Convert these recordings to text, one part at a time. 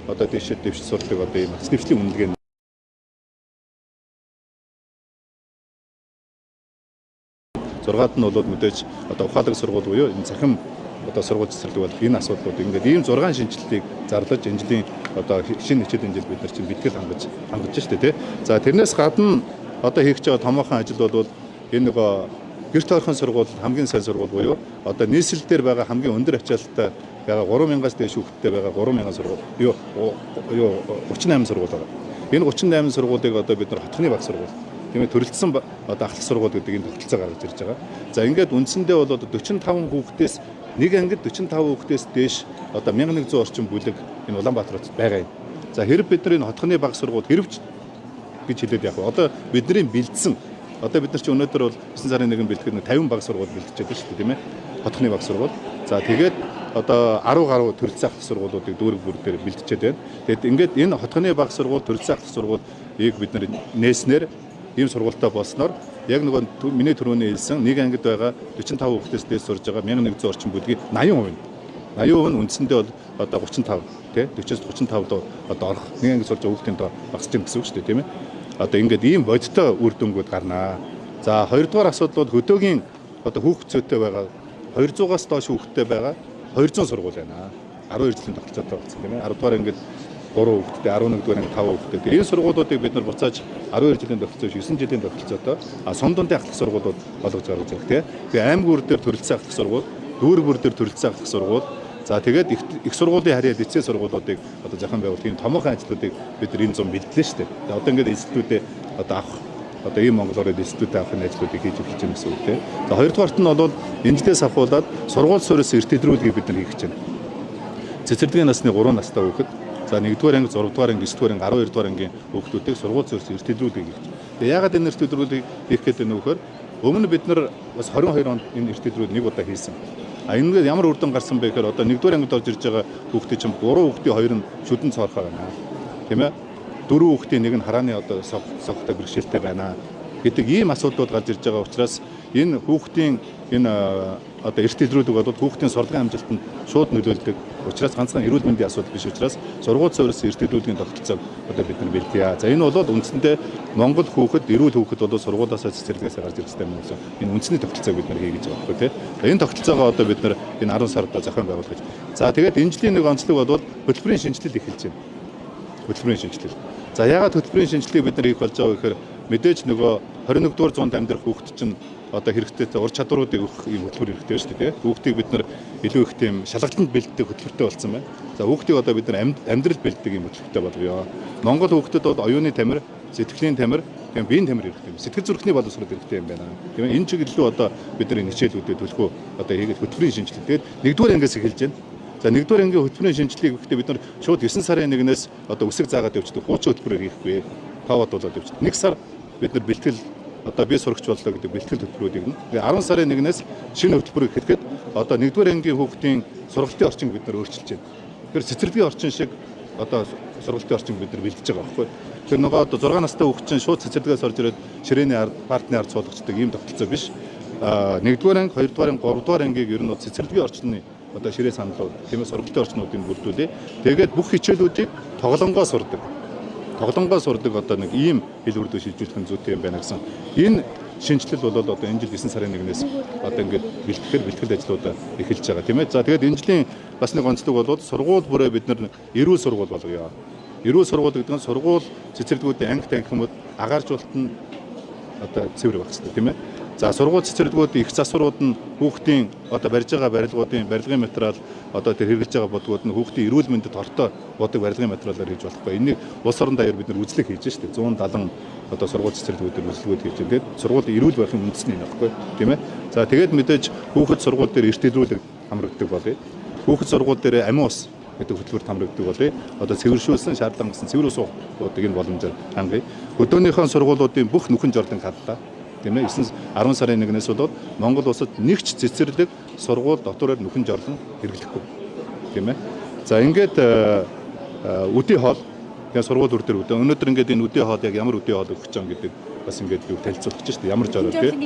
одоо дэвшил сурдаг одоо ийм дэвшлийн үнэлгээ 6-ад нь бол мэдээж одоо ухаалаг сургууль буюу энэ цахим одоо сургууль цэцэрлэг бол энэ асуудлууд ингээд ийм 6 шинжилгээг зарлаж энэ жилийн одоо шинэ хичээлийн жил бид нар чинь бэлтгэл хангаж штэ тий. За тэрнээс гадна одоо хийх гэж байгаа томоохон ажил бол энэ нөгөө гэрт орхон сургууль хамгийн сайн сургууль буюу одоо нийслэл дээр байгаа хамгийн өндөр ачаалттай байгаа 3000-аас дээш хүүхэдтэй байгаа 3000 сургууль юу 38 сургууль байгаа. Энэ 38 сургуулийг одоо бид нар хотхны баг сургууль тийм төрөлцсөн одоо ахлах сургууль гэдэг энэ тогтолцоо гаргаж ирж байгаа. За ингээд үндсэндээ бол одоо 45 хүүхдээс нэг ангид 45 хүүхдээс дээш одоо 1100 орчим бүлэг энэ Улаанбаатар хотод байгаа юм. За хэрэг бид нар энэ хотхны баг сургууль хэрэгж гэж хэлээд яг одоо бидний бэлдсэн одоо бид нар чи өнөөдөр бол 9 сарын 1-нд бэлтгэхэд 50 баг сургууль бэлтжээд байна шүү дээ тийм ээ. Хотхны баг сургууль. За тэгээд одоо 10 гаруй төрөлцсөн ахлах сургуулиудыг дүүрэг бүр дээр бэлтжээд байна. Тэгэд ингээд энэ хотхны баг сургууль төрөлцсөн ахлах сургуулийг бид нар нээснээр ийм сургуультай болсноор яг нөгөө миний түрүүний хэлсэн нэг ангид байгаа 45 хүүхдээс дээш сурж байгаа 1100 орчим бүлгийн 80%. 80% нь үндсэндээ бол одоо 35 тий 40-с 35 доо одоо орох нэг ангид сурж байгаа хүүхдийн доо багасч байгаа гэсэн үг шүү дээ тийм ээ. Одоо ингээд ийм бодиттой үр дүнгууд гарнаа. За хоёрдугаар асуудал бол хөдөөгийн одоо хүүхд зүйтэй байгаа 200-аас доош хүүхдтэй байгаа 200 сургууль байна. 12 жилийн тогтолцоотой болсон тийм ээ. 10 дугаар ингээд 3 хүүхэдтэй 11 дугаар анги 5 хүүхэдтэй. Энэ сургуулиудыг бид нар буцааж 12 жилийн тогтолцоо 9 жилийн тогтолцоотой сум дундын ахлах сургуулиуд болгож гаргаж байгаа тийм. Тэгээ аймаг бүр дээр төрөлцсөн ахлах сургууль, дүүрэг бүр дээр төрөлцсөн ахлах сургууль. За тэгээд их сургуулийн харьяа лицей сургуулиудыг одоо зохион байгуулах ийм томоохон ажлуудыг бид нар энэ зам бэлтлээ шүү дээ. Одоо ингээд институтээ одоо авах одоо ийм Монголоор институтээ авах ажлуудыг хийж эхэлж байгаа гэсэн үг тийм. За хоёрдугаарт нь бол энэдээс авахуулаад сургууль суурьс эртэлрүүлгийг бид нар хийж байна. Цэцэрлэгийн насны 3 настай хүүхэд за 1-р анги, 6-р анги, 9-р анги, 12-р ангийн хүүхдүүдийг сургууль суурьс эртэлрүүлгийг хийж. Тэгээ яагаад энэ эртэлрүүлгийг хийх гэдэг нь вөхөр өмнө бид нар бас 22 онд энэ эртэлрүүл нэг удаа хийсэн. А энэ ямар үр дүн гарсан бэ гэхээр одоо 1-р ангид орж ирж байгаа хүүхдүүд чинь 3 хүүхдийн 2 нь шүдэн цоорхоо байна. Тийм ээ. 4 хүүхдийн 1 нь харааны одоо согтой бэрхшээлтэй байна гэдэг ийм асуудлууд гарч ирж байгаа учраас энэ хүүхдийн энэ одоо эртэлрүүлэг бол хүүхдийн сургалтын амжилтанд шууд нөлөөлдөг. Учраас ганцхан эрүүл мэндийн асуудал биш учраас сургууль суурьс эртэлрүүлгийн тогтолцоог одоо бид нар бэлтгийа. За энэ бол үндсэндээ Монгол хүүхэд эрүүл хүүхэд бол сургуулиасаа цэцэрлэгээс гарч ирэх хэрэгтэй юм гэсэн энэ үндэсний тогтолцоог бид нар хий гэж байгаа байхгүй тийм. За энэ тогтолцоогоо одоо бид нар энэ 10 сард зохион байгуулах. За тэгээд энэ жилийн нэг онцлог бол хөтөлбөрийн шинжилэл эхэлж байна. Хөтөлбөрийн шинжилэл. За яагаад хөтөлбөрийн шинжилгээг бид нар хийх болж байгаа гэхээр мэдээж нөгөө 21-р зуунд амьдрах хүүхэд чинь одоо хэрэгтэй ур чадваруудыг өгөх юм хөтөлбөр хэрэгтэй шүү дээ. Хүүхдийг бид нар илүү их тийм шалгалтанд бэлддэг хөтөлбөртэй болсон байна. За хүүхдийг одоо бид нар амьдрал бэлддэг юм хөтөлбөртэй болгоё. Монгол хүүхдэд бол оюуны тамир, сэтгэлийн тамир, тийм биеийн тамир хэрэгтэй юм. Сэтгэл зүрхний боловсрол хэрэгтэй юм байна. Тийм энэ чиглэлөө одоо бид нар энэ хичээлүүдэд төлхөө одоо хийгээд хөтөлбөрийн шинжилгээ. Тэгээд 1-р ангиас эхэлж байна. За 1-р ангийн хөтөлбөрийн шинжилгээг өгөхдөө бид нар шууд 9 сарын 1-ээс одоо үсэг заагаад явчихдаг хуучин хөтөлбөрөөр хийхгүй. Таваад болоод явчихдаг. 1 сар бид нар бэлтгэл одоо би сурагч боллоо гэдэг бэлтгэл хөтөлбөрүүдийг нь 10 сарын 1-ээс шинэ хөтөлбөрийг хэлэхэд одоо 1-р ангийн хүүхдийн сургалтын орчинг бид нар өөрчилж байна. Тэгэхээр цэцэрлэгийн орчин шиг одоо сургалтын орчинг бид нар бэлдэж байгаа байхгүй. Тэр нөгөө одоо 6 настай хүүхд чинь шууд цэцэрлэгээс орж ирээд ширээний ард партны ард суулгачдаг ийм тогтолцоо биш. 1-р анги, 2-р анги, 3-р ангийг ер нь цэцэрлэгийн орчны одоо ширээ саналууд тиймээс сургалтын орчнуудыг бүрдүүлээ. Тэгээд бүх хичээлүүдийг тоглонгоо сурдаг. Тоглонгоо сурдаг одоо нэг ийм хэл үрдөө шилжүүлэх нь зүйтэй юм байна гэсэн. Энэ шинжилэл бол одоо энэ жил 9 сарын 1-ээс одоо ингээд бэлтгэл ажлуудаа эхэлж байгаа тийм ээ. За тэгээд энэ жилийн бас нэг онцлог бол сургууль бүрээ бид нар эрүүл сургууль болгоё. Эрүүл сургууль гэдэг нь сургууль цэцэрлэгүүдийн анги танхимуд агааржуулалт нь одоо цэвэр байх хэрэгтэй тийм ээ. За сургууль цэцэрлэгүүдийн их засварууд нь хүүхдийн одоо барьж байгаа барилгуудын барилгын материал одоо тэр хэрэгжилж байгаа бодгууд нь хүүхдийн эрүүл мэндэд хортой бодог барилгын материалаар хийж болохгүй. Энийг улс орон даяар бид нар үзлэг хийж штэ 170 одоо сургууль цэцэрлэгүүдээр үзлэгүүд хийж байгаа. Тэгээд сургууль эрүүл байхын үндэсний нөхгүй тийм ээ. За тэгээд мэдээж хүүхэд сургууль дээр эртэлрүүлэг хамрагддаг болъё. Хүүхэд сургууль дээр амин ус гэдэг хөтөлбөрт хамрагддаг болъё. Одоо цэвэршүүлсэн шаардлага гэсэн цэвэр ус уудыг энэ боломжоор хангая. Өдөөнийхөө сургуулиудын бүх нүхэн жордон хадлаа. Тийм ээ 10 сарын 1-ээс бол Монгол улсад нэгч цэцэрлэг сургууль дотоороор нүхэн жорлон хэрэглэхгүй. Тийм ээ. За ингээд үдий хоол тэгээ сургууль бүр дээр өдөө. Өнөөдөр ингээд энэ үдий хоол яг ямар үдий хоол өгч байгаа гэдэг бас ингээд юу танилцуулах гэж шүү дээ. Ямар жороо тийм.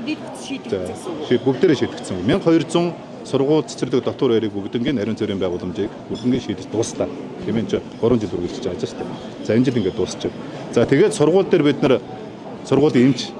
Бүгдээрээ шийдэгдсэн. 1200 сургууль цэцэрлэг дотор байрыг бүгднгийн нарийн цэрийн байгууламжийг бүгднгийн шийдэж дуустаа. Тийм ээ 3 жил үргэлжлэж байгаа шүү дээ. За энэ жил ингээд дуусчих. За тэгээд сургууль дээр бид нар сургуулийн эмч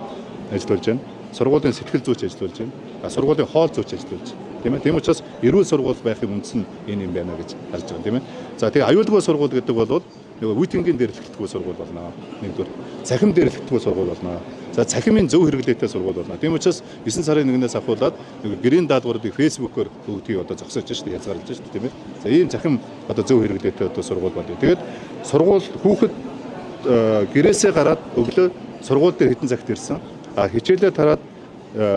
ажиллаж байна. Сургуулийн сэтгэл зүйч ажиллаж байна. Сургуулийн хоол зүйч ажиллаж байна. Тийм ээ. Тийм учраас эрүүл сургууль байхын үндэс нь энэ юм байна гэж харж байгаа тийм ээ. За тэгээ аюулгүй сургууль гэдэг бол нөгөө витингийн дээрлэгдэхгүй сургууль болно. Нэгдүгээр цахим дээрлэгдэхгүй сургууль болно. За цахимын зөв хэрэглээтэй сургууль болно. Тийм учраас 9 сарын 1-ээс ахуулаад нөгөө гэрийн даалгаврыг фэйсбүүкээр бүгдийг одоо зогсоож штэ язгаарлаж штэ тийм ээ. За ийм цахим одоо зөв хэрэглээтэй одоо сургууль болно. Тэгээд сургууль хүүхэд гэрээсээ гараад өглөө сургууль дээр хэдэн цагт ирсэн. Хичээлээ тараад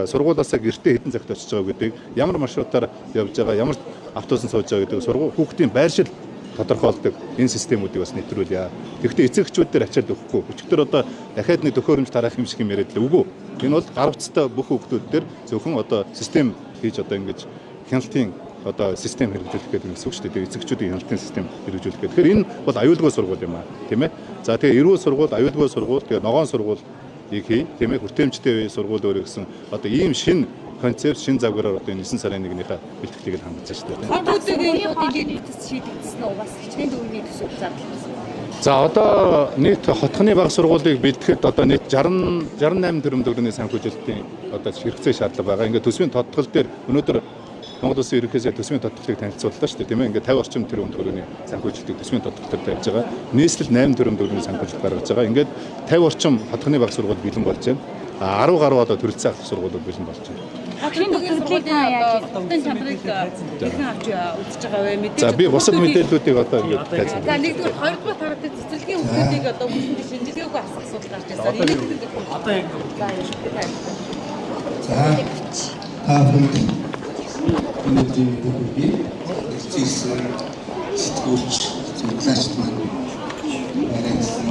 сургуулиасаа гэртээ хэдэн цагт очиж байгаа гэдэг, ямар маршрутаар явж байгаа, ямар автобусанд сууж байгаа гэдэг сургууль хүүхдийн байршил тодорхойлдог энэ системүүдийг бас нэвтрүүлье. Тэгэхдээ эцэгчүүд дээр ачаал өгөхгүй. Өчигдөр одоо дахиад нэг төхөөрөмж тараах юм шиг юм яриад л үгүй. Энэ бол гар утастай бүх хүүхдүүд дээр зөвхөн одоо систем хийж одоо ингэж хяналтын одоо систем хэрэгжүүлэх гэдэг юм шүү дээ. Тэгээ эцэгчүүдийн хяналтын систем хэрэгжүүлэх гэдэг. Тэгэхээр энэ бол аюулгүй сургууль юм аа, тийм ээ. За тэгээ эрүүл сургууль, аюулгүй сургууль, тэгээ ногоон сургууль хий, тийм ээ. Хүртээмжтэй сургууль өөр гэсэн одоо ийм шин концепт, шин завгараар одоо 9 сарын 1-ийнхээ бэлтгэлийг хангаж байна шүү дээ. Хотуудын нийт шийдэгдсэн нь угаас хичнээн төвний төсөв зарласан. За одоо нийт хотхны бага сургуулийг бэлтгэхэд одоо нийт 68 тэрбум төгрөгийн санхүүжилтийн одоо хэрэгцээ шаардлага байгаа. Ингээд төсвийн тодтгол дээр өнөөдөр Монгол Улсын ерөнхий сайд төсвийн тодтголыг танилцууллаа шүү дээ, тийм ээ. Ингээд 50 орчим тэрбум төгрөгийн санхүүжилтийг төсвийн тодтгол дээр тавьж байгаа. Нийслэл 8 тэрбум төгрөгийн санхүүжилт гаргаж байгаа. Ингээд 50 орчим хотхны бага сургууль бэлэн болж байна. 10 гаруй одоо төрөлцөө авах сургуулиуд бэлэн болж байна. Хотын сургуулийн одоо төвтөн чанарыг хэрхэн авч үзэж байгаа вэ? Мэдээж. За би бусад мэдээллүүдийг одоо ингээд тайлбарлая. За нэгдүгээр хоёрдугаар тараад цэцэрлэгийн хүмүүсийг одоо хүмүүсийн шинжилгээгүй асах асуудал гарч ирсэн. Энийг одоо яг өнөөдрийн бүгдийг зүйсэн сэтгүүлч зөвлөж маань яриадсан.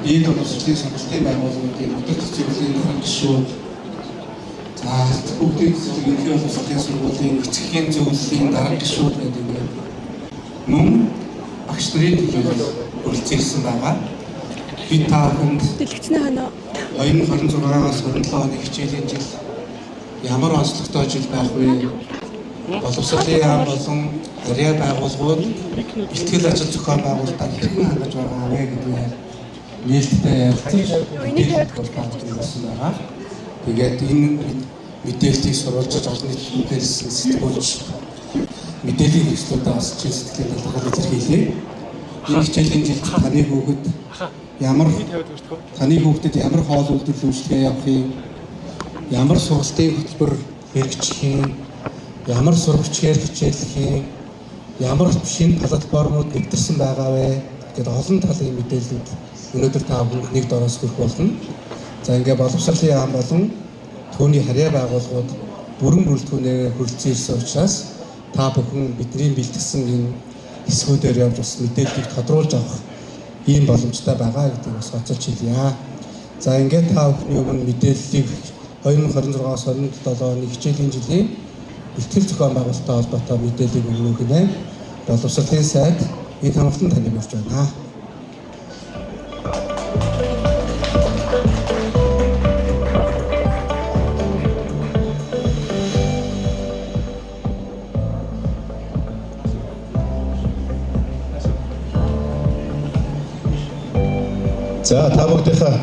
Ийм төвчлийн сонголтын байгууллагуудын өдөр цэцэрлэгийн гишүүд за бүгдийн ерөнхий боловсролын сургуулийн эцгийн зөвлөлийн дарга гишүүд гэдэг юм. Мөн багш нарын төлөөлөл хүрэлцээрсэн байгаа. Би та бүхэнд дэлгэцний ханаа 2026-аас 27 оны хичээлийн жил ямар онцлогтой жил байх вэ? Боловсролын яам болон харьяа байгууллагууд бэлтгэл ажил зохион байгуулалтаар хэрхэн хангаж байгаа вэ гэдгийг нээлттэй ярилцсан байгаа. Тэгээд энэ мэдээллийг сурвалжиж олон нийтэд хэлсэн сэтгүүлч мэдээллийн хэрэгслүүдэд бас чин сэтгэлийн талхал илэрхийлье. Энэ хичээлийн жилд таны хүүхдэд ямар хоол үйлдвэрлэл үйлчлэгээ явахыг, ямар сургалтын хөтөлбөр хэрэгжих юм, ямар сурагчаар хичээллэх, ямар шинэ платформуд нэвтэрсэн байгаа вэ гэдэг олон талын мэдээллүүд өнөөдөр та бүхэнд нэг дороос хүрэх болно. За ингээ боловсролын яам болон түүний харьяа байгууллагууд бүрэн бүрэлдэхүүнээр хүрэлцэн ирсэн учраас та бүхэн бидний бэлтгэсэн энэ хэсгүүдээр явж бас мэдээллийг тодруулж авах ийм боломжтой байгаа гэдгийг бас онцолж хэлье. За ингээд та бүхний өмнө мэдээллийг 2026-аас 27 оны хичээлийн жилийн бэлтгэл зохион байгуулалттай холбоотой мэдээллийг өгөх гинэ. Боловсролын сайд энэ хамгаалтанд таныг урьж байна. За та бүгдийнхээ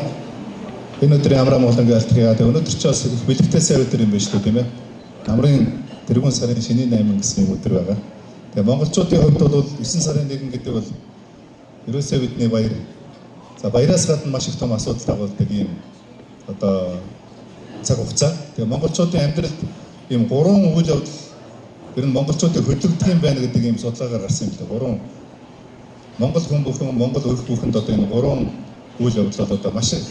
энэ өдрийн амраа Монголын галтрыг өнөөдөр ч бас их бэлтгэл сая өдөр юм байна шүү дээ, тийм ээ. Амрын тэргуун сарын шинийн 8 гэсэн өдөр байгаа. Тэгээ монголчуудын хувьд бол 9 сарын 1 гэдэг бол ерөөсөө бидний баяр. За баяраас гадна маш их том асуудал дагуулдаг ийм одоо цаг хугацаа. Тэгээ монголчуудын амьдралд ийм 3 үйл явдал ер нь монголчуудыг хөдөлгдөг юм байна гэдэг ийм судалгаагаар гарсан юм л дээ. Монгол хүн бүхэн Монгол өрх бүхэнд одоо энэ гурван үйл явдлууд одоо маш их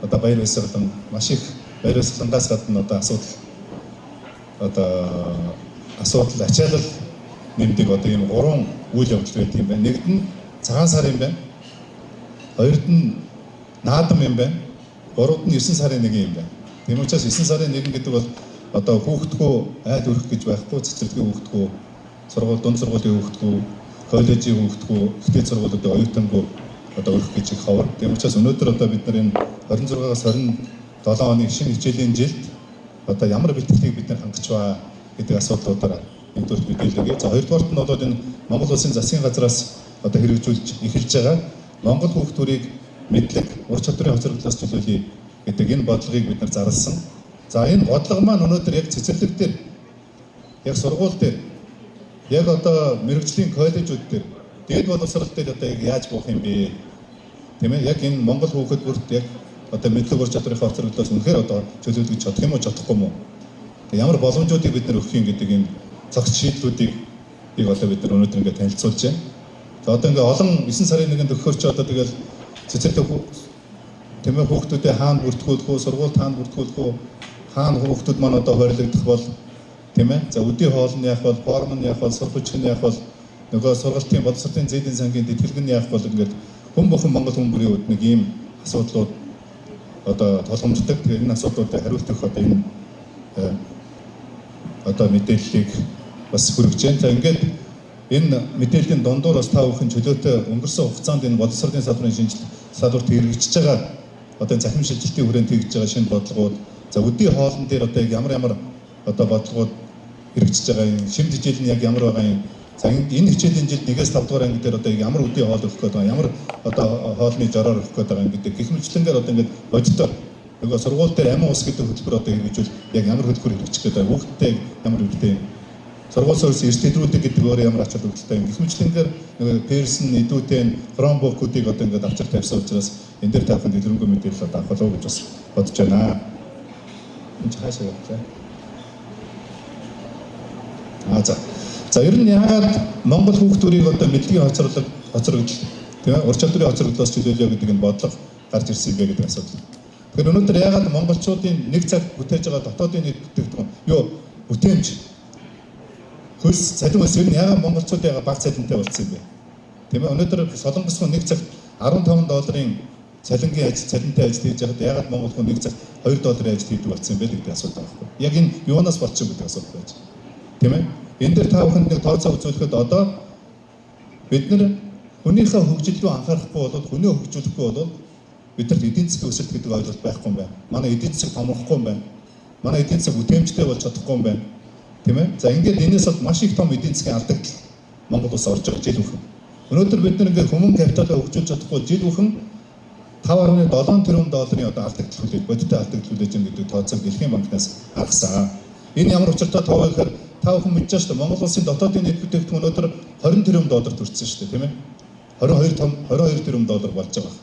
одоо баяр баясгалан маш их баяр баясгалангаас гадна одоо асуудал ачаалал нэмдэг одоо ийм гурван үйл явдал байдаг юм байна. Нэгд нь цагаан сар юм байна. Хоёрд нь наадам юм байна. Гуравд нь 9 сарын 1 юм байна. Тийм учраас 9 сарын 1 гэдэг бол одоо хүүхдгүү айл өрх гэж байхгүй, цэцэрлэгийн хүүхдгүү, сургууль дунд сургуулийн хүүхдгүү, коллежийн хүүхдгүү, ихтэй сургуулиудын оюутангүү одоо өрх гэж их ховор. Тийм учраас өнөөдөр одоо бид нар энэ 26-аас 27 оны шинэ хичээлийн жилд одоо ямар бэлтгэлийг бид нар хангаж байгаа гэдэг асуудлуудаар нэгдүгээр мэдээлэлээ. За хоёрдугаарт нь бол энэ Монгол Улсын засгийн газраас одоо хэрэгжүүлж эхэлж байгаа Монгол хүүхдүүдийг мэдлэг, ур чадварын хоцрогдлоос чөлөөлье гэдэг энэ бодлогыг бид нар зарласан. За энэ бодлого маань өнөөдөр яг цэцэрлэг дээр, яг сургууль дээр, яг одоо мэрэгжлийн коллежууд дээр, дээд боловсрол дээр одоо яаж буух юм бэ? Тийм ээ, яг энэ Монгол хүүхэд бүрт яг одоо мэдлэг ур чадварын хоцрогдлоос үнэхээр одоо чөлөөлж чадах юм уу, чадахгүй юм уу? Ямар боломжуудыг бид нар өгөх юм гэдэг энэ цогц шийдлүүдийг одоо бид нар өнөөдөр ингээд танилцуулж байна. За одоо ингээд олон 9 сарын 1-нд өгөхөөр ч одоо тэгэл цэцэрлэг тийм ээ хүүхдүүдээ хаана бүртгүүлэх үү, сургууль хаана бүртгүүлэх үү, хаана хүүхдүүд маань одоо хоригдох бол тийм ээ. За өдий хоол нь яах бол, форм нь яах бол, сургууч нь яах бол, нөгөө сургалтын боловсролын зээдийн сангийн тэтгэлэг нь яах бол ингээд хүн бүхэн Монгол хүн бүрийн үед нэг ийм асуудлууд одоо толгомжтой. Тэгээ энэ асуудлуудад хариулт өгөх одоо энэ одоо мэдээллийг бас хүргэж байна. За ингээд энэ мэдээллийн дундуур бас та бүхэн чөлөөтэй өнгөрсөн хугацаанд энэ боловсролын салбарын салбарт хэрэгжиж байгаа одоо захим шилжилтийн хүрээнд хийж байгаа шинэ бодлогууд, за өдий хоолн дээр одоо ямар одоо бодлогууд хэрэгжиж байгаа юм, шинэ хичээл нь яг ямар байгаа юм. За энэ хичээлийн жилд 1-ээс 5 дугаар анги дээр одоо ямар өдий хоол өгөх гэдэг, ямар одоо хоолны жороор өгөх гэдэг юм гэдэг гэх мэтлэнгээр одоо ингээд бодтой нөгөө сургууль дээр амин ус гэдэг хөтөлбөр одоо хэрэгжүүл яг ямар хөтөлбөр хэрэгжих гэдэг, хүүхдтэй ямар хэрэгтэй сургууль суурьс эрсдэлрүүдийг гэдэг өөр ямар ач холбогдолтой юм. Гэх мэтлэнгээр нөгөө персон, идүүтэн, хромбокуудыг одоо ингээд авчир тавьсан учраас энэ дээр таахын дэлгэрэнгүй мэдээлэл одоо авах болов гэж бас бодож байна. Энд хаашаа явуулаа. За ер нь яагаад Монгол хүүхдүүдийг одоо мэдлэгийн хоцрогдол тийм ээ ур чадварын хоцрогдлоос чөлөөлөё гэдэг энэ бодлого гарч ирсэн бэ гэдэг асуудал. Тэгэхээр өнөөдөр яагаад монголчуудын нэг цаг бүтээж байгаа дотоодын нийт бүтээгдэхүүн юу бүтээмж хөлс цалин ус ер нь яагаад монголчуудын баг цалинтай болсон юм бэ? Тийм ээ өнөөдөр солонгос хүн нэг цаг $15 цалинтай ажил хийж байхад яагаад монгол хүн нэг цаг $2 ажил хийдэг болсон юм бэ гэдэг асуудал байхгүй. Яг энэ юунаас болчих гэдэг асуудал байж. Тийм ээ? Энэ дээр та бүхэнд нэг тооцоо үзүүлэхэд одоо бид нар хүнийхээ хөгжил рүү анхаарахгүй бол хүнээ хөгжүүлэхгүй бол бидэрт эдийн засгийн өсөлт гэдэг ойлголт байхгүй юм байна. Манай эдийн засаг томрохгүй юм байна. Манай эдийн засаг бүтээмжтэй болж чадахгүй юм байна. Тийм ээ? За ингээд энэс бол маш их том эдийн засгийн алдагдал Монгол улс орж байгаа жил бүхэн. Өнөөдөр бид нар ингээд хүмүүн капиталаа хөгжүүлж чадахгүй жил бүхэн $5.7 тэрбум одоо алдагдал хүлээж, бодиттой алдагдал хүлээж байгаа гэдэг тооцоог Дэлхийн банкнаас гаргасан. Энэ ямар учиртай тоо вэ гэхээр та бүхэн мэдж байгаа шүү дээ. Монгол улсын дотоодын нийт бүтээгдэхүүн өнөөдөр $20 тэрбум төрсөн шүү дээ, тийм ээ? $22 тэрбум болж байгаа.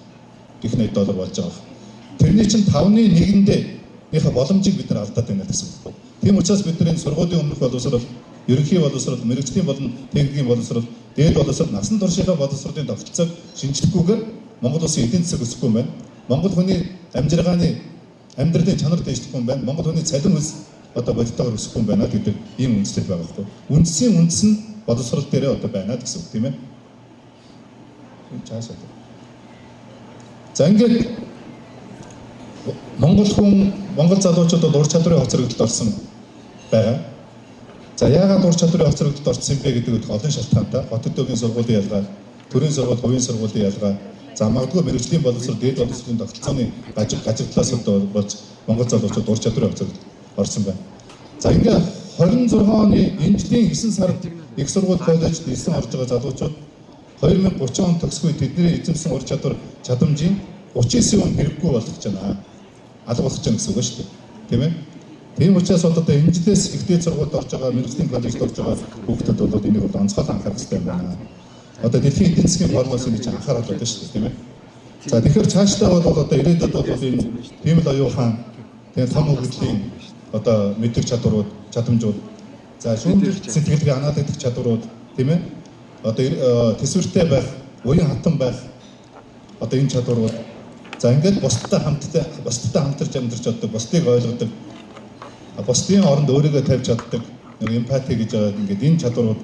Их $8 болж байгаа. Тэрний чинь 5.1-ндээ боломжийг бид нар алдаад байна гэсэн үг. Тийм учраас бид нар энэ сургуулийн өмнөх боловсрол, ерөнхий боловсрол, мэрэгжлийн болон техникийн боловсрол, дээд боловсрол, насан туршийнхаа боловсролын тогтолцоог шинжлэхгүйгээр Монгол улсын эдийн засаг өсөхгүй юм байна. Монгол хүний амжиргааны амьдралын чанар дэвшихгүй юм байна. Монгол хүний цалин үлс одоо бодитоор өсөхгүй юм байна гэдэг ийм үндслэл байгаа байхгүй. Үндсийн үндэс нь боловсрол дээрээ одоо байна гэсэн үг тийм ээ. Чаашаа. За ингээд Монгол залуучууд ур чадварын хоцрогдолд орсон байгаа. За яагаад ур чадварын хоцрогдолд орсон бэ гэдэг олон шалтгаантай. Хотод төвийн сургуулийн ялгаа, төрийн сургууль, хувийн сургуулийн ялгаа, за магадгүй мэрэгжлийн боловсрол, дээд боловсролын тогтолцооны гажигдлаас болж Монгол залуучууд ур чадварын хоцрогдолд орсон байна. За ингээд 26 оны энэ жилийн 9 сард их сургууль коллежид ирсэн орж байгаа залуучууд 2030 он төгсгүй тэдний эзэмсэн ур чадвар чадамжийн 39% хэрэггүй болгож байна. Алга болгож байна гэсэн үг шүү дээ. Тийм ээ? Тийм учраас одоо энэ жилээс ихтэй сургуульд орж байгаа, мэрэгжлийн коллежид орж байгаа хүүхдүүд бол энийг бол онцгой анхаарах хэрэгтэй байна. Одоо дэлхийн эдийн засгийн формулс энэ чинь анхаарал байна шүү дээ, тийм ээ? За тэгэхээр цаашдаа бол одоо ирээдүйд бол энэ тийм л оюухан, тийм том хөгжлийн одоо мэдлэг чадварууд, чадамжууд, за шүүмжлэлт сэтгэлгээ анаалагдах чадварууд, тийм ээ? Одоо төсвөртэй байх уян хатан байх одоо энэ чадварууд за ингээд бусдтай хамтарч амьдарч чаддаг, бусдыг ойлгодог, бусдын оронд өөрийгөө тавьж чаддаг нэг эмпати гэж байгаа ингээд энэ чадварууд